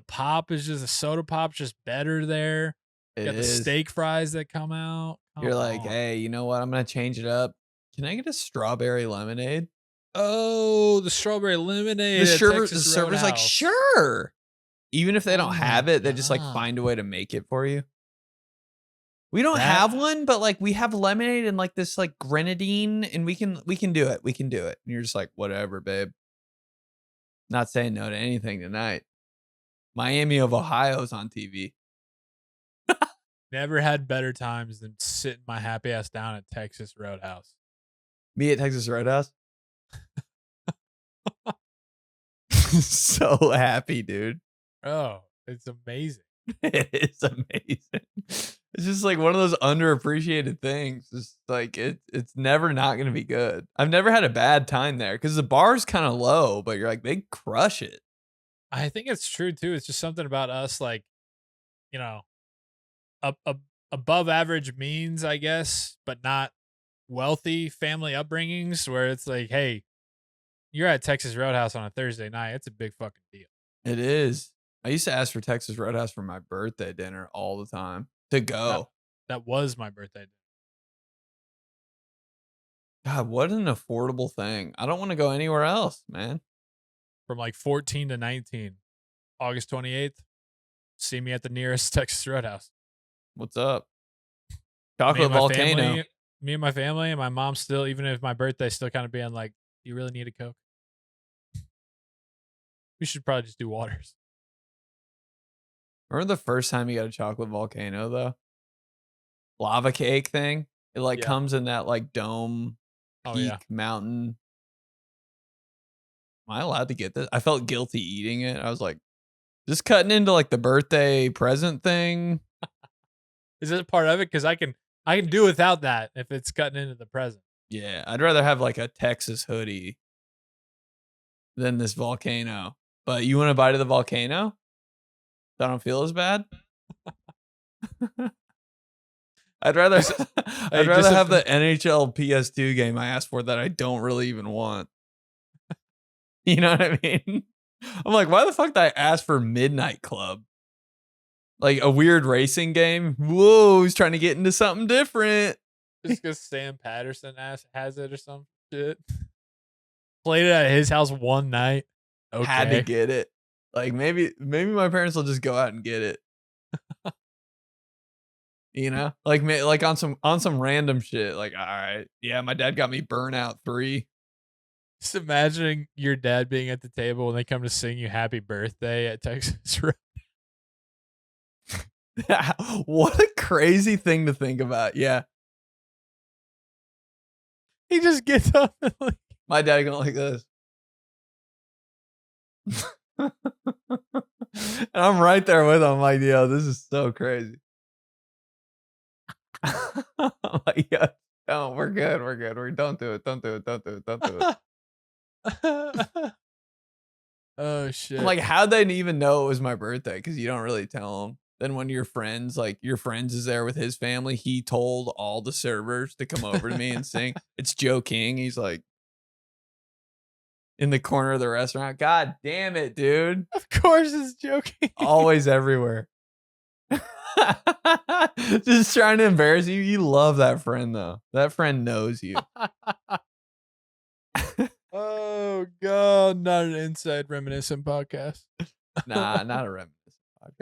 pop is just a soda pop's just better there. You got the steak fries that come out. You're like, hey, you know what? I'm gonna change it up. Can I get a strawberry lemonade? Oh, the strawberry lemonade. The server's like, sure. Even if they don't have it, they just like find a way to make it for you. We don't have one, but like we have lemonade and like this like grenadine, and we can do it. We can do it. And you're just like, whatever, babe. Not saying no to anything tonight. Miami of Ohio's on TV. Never had better times than sitting my happy ass down at Texas Roadhouse. Me at Texas Roadhouse. So happy, dude. Oh, it's amazing. It is amazing. It's just like one of those underappreciated things. It's like it's never not gonna be good. I've never had a bad time there because the bar's kind of low, but you're like they crush it. I think it's true too. It's just something about us, like, you know, above average means, I guess, but not wealthy family upbringings where it's like, hey, you're at Texas Roadhouse on a Thursday night. It's a big fucking deal. It is. I used to ask for Texas Roadhouse for my birthday dinner all the time to go. That was my birthday. God, what an affordable thing. I don't want to go anywhere else, man. From like 14 to 19, August 28th, see me at the nearest Texas Roadhouse. What's up? Me Chocolate and my volcano. family, me and my family, and my mom still, even if my birthday, still kind of being like, "Do you really need a Coke? We should probably just do waters." Remember the first time you got a chocolate volcano though? Lava cake thing. It like Yeah. comes in that like dome Oh peak yeah. mountain. Am I allowed to get this? I felt guilty eating it. I was like, just cutting into like the birthday present thing. Is it part of it? Because I can do without that if it's cutting into the present. Yeah, I'd rather have like a Texas hoodie than this volcano. But you want to bite of the volcano? I don't feel as bad. I'd rather have the NHL PS2 game I asked for that I don't really even want. You know what I mean? I'm like, why the fuck did I ask for Midnight Club? Like a weird racing game? Whoa, he's trying to get into something different. Just because Sam Patterson has it or some shit. Played it at his house one night. Okay. Had to get it. Like maybe my parents will just go out and get it. You know, like on some random shit. Like, all right, yeah, my dad got me Burnout 3. Just imagining your dad being at the table when they come to sing you happy birthday at Texas Road. What a crazy thing to think about. Yeah, He just gets up and like, my dad going like this. And I'm right there with him. I'm like, yo, this is so crazy. I'm like, yeah, no, we're good. Don't do it. oh shit. I'm like, how'd they even know it was my birthday? Because you don't really tell them. Then when your friends is there with his family, he told all the servers to come over to me and sing. It's Joe King. He's like in the corner of the restaurant. God damn it, dude. Of course it's joking. Always everywhere. Just trying to embarrass you. You love that friend though. That friend knows you. Oh god, not an inside reminiscent podcast. Nah, not a reminiscent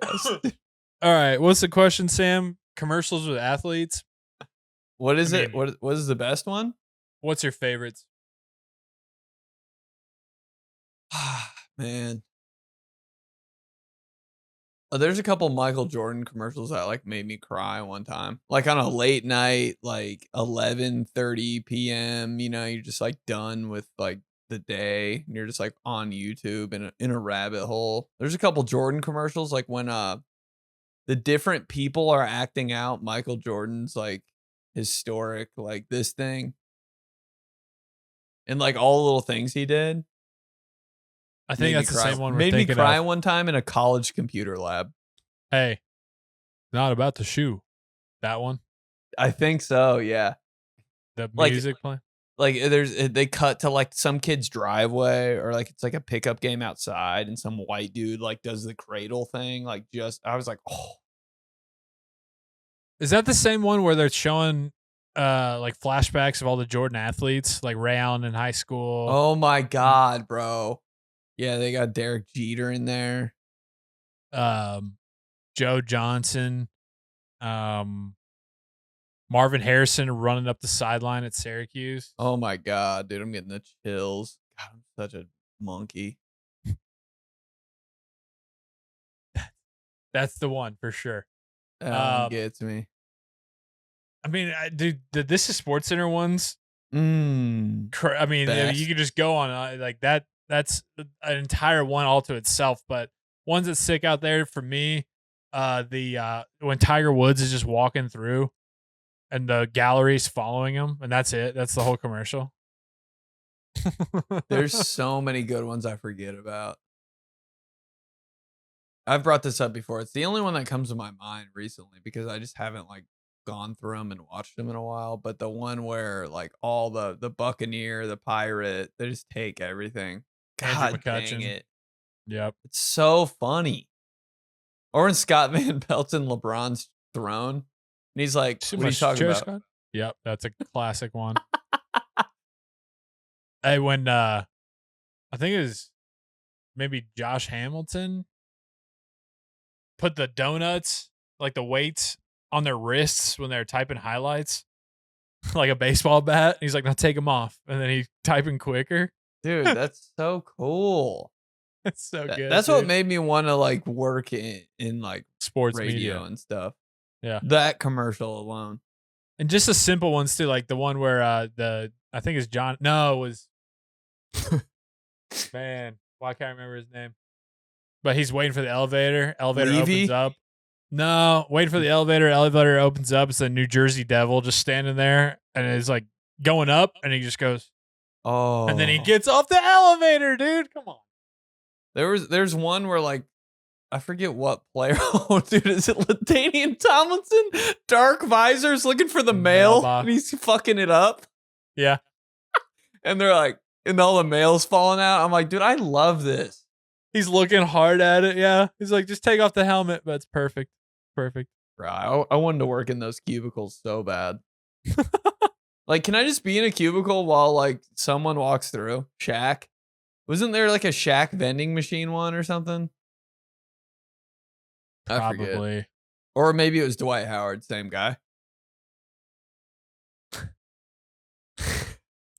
podcast. All right, what's the question, Sam? Commercials with athletes? What is I it? mean- What is the best one? What's your favorites? Man. There's a couple Michael Jordan commercials that like made me cry one time. Like on a late night, like 11:30 p.m., you know, you're just like done with like the day and you're just like on YouTube in a rabbit hole. There's a couple Jordan commercials like when the different people are acting out Michael Jordan's like historic like this thing. And like all the little things he did. I think that's the same one we're Made me thinking cry of. one time in a college computer lab. Hey, not about the shoe. That one? I think so, yeah. The Like- music playing? Like they cut to like some kid's driveway or like it's like a pickup game outside and some white dude like does the cradle thing. Like I was like, oh, Is that the same one where they're showing like flashbacks of all the Jordan athletes, like Ray Allen in high school? oh my God, bro. Yeah, they got Derek Jeter in there. Joe Johnson, Marvin Harrison running up the sideline at Syracuse. Oh my God, dude, I'm getting the chills. God, I'm such a monkey. That's the one for sure. That one gets me. I mean, dude, this is Sports Center ones. I mean, Best. you could just go on like that. That's an entire one all to itself. But ones that stick out there for me, when Tiger Woods is just walking through, and the gallery's following him, and that's it. That's the whole commercial. There's so many good ones I forget about. I've brought this up before. It's the only one that comes to my mind recently because I just haven't like gone through them and watched them in a while. But the one where like all the Buccaneer, the Pirate, they just take everything. God dang it. Yep. It's so funny. Or when Scott Van Pelt's in LeBron's throne, and he's like, what are you talking about? Scott? Yep, that's a classic one. Hey, when I think it was maybe Josh Hamilton put the donuts, like the weights, on their wrists when they're typing highlights, like a baseball bat. He's like, now take them off. And then he's typing quicker. Dude, that's so cool. That's so good. That's what made me want to like work in like sports radio media and stuff. Yeah. That commercial alone. And just the simple ones too, like the one where I think it's John. No, it was man. Well, I can't remember his name. But he's waiting for the elevator. Elevator opens up. No, waiting for the elevator. Elevator opens up. It's a New Jersey Devil just standing there, and it's like going up, and he just goes, oh. And then he gets off the elevator, dude. Come on. There's one where like I forget what player. Oh, dude, is it LaDainian Tomlinson? Dark visors looking for the mail, and he's fucking it up. Yeah. And they're like, and all the mail's falling out. I'm like, dude, I love this. He's looking hard at it. Yeah. He's like, just take off the helmet. But it's perfect. Perfect. Bro, I wanted to work in those cubicles so bad. Like, can I just be in a cubicle while like someone walks through? Shaq? Wasn't there like a Shaq vending machine one or something? Probably. I forget. Or maybe it was Dwight Howard, same guy.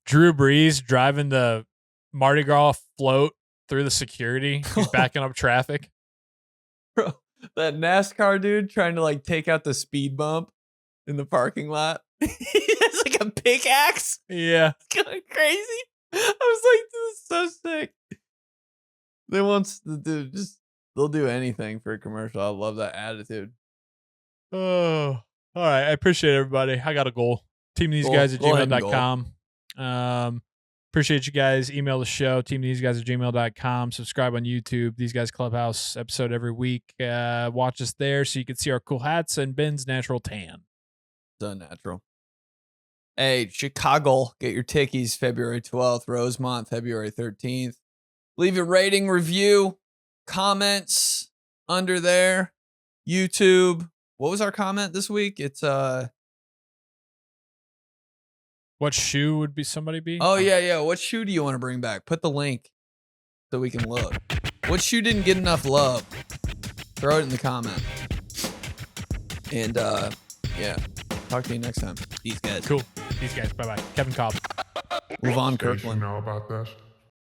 Drew Brees driving the Mardi Gras float through the security. He's backing up traffic. Bro, that NASCAR dude trying to like take out the speed bump in the parking lot. He has like a pickaxe. Yeah. It's kind of crazy. I was like, this is so sick. They want to do just, they'll do anything for a commercial. I love that attitude. Oh, all right. I appreciate everybody. I got a goal. teamtheseguys@gmail.com. Appreciate you guys. Email the show, teamtheseguys@gmail.com. Subscribe on YouTube. These Guys Clubhouse episode every week. Watch us there so you can see our cool hats and Ben's natural tan. So natural. Hey, Chicago, get your tickies February 12th, Rosemont, February 13th. Leave a rating, review, comments under there. YouTube. What was our comment this week? It's what shoe would be somebody be? Oh yeah. What shoe do you want to bring back? Put the link so we can look. What shoe didn't get enough love? Throw it in the comment. And yeah. Talk to you next time. These guys. Cool. These guys. Bye bye. Kevin Cobb. Move on, Kirkland. You know about this?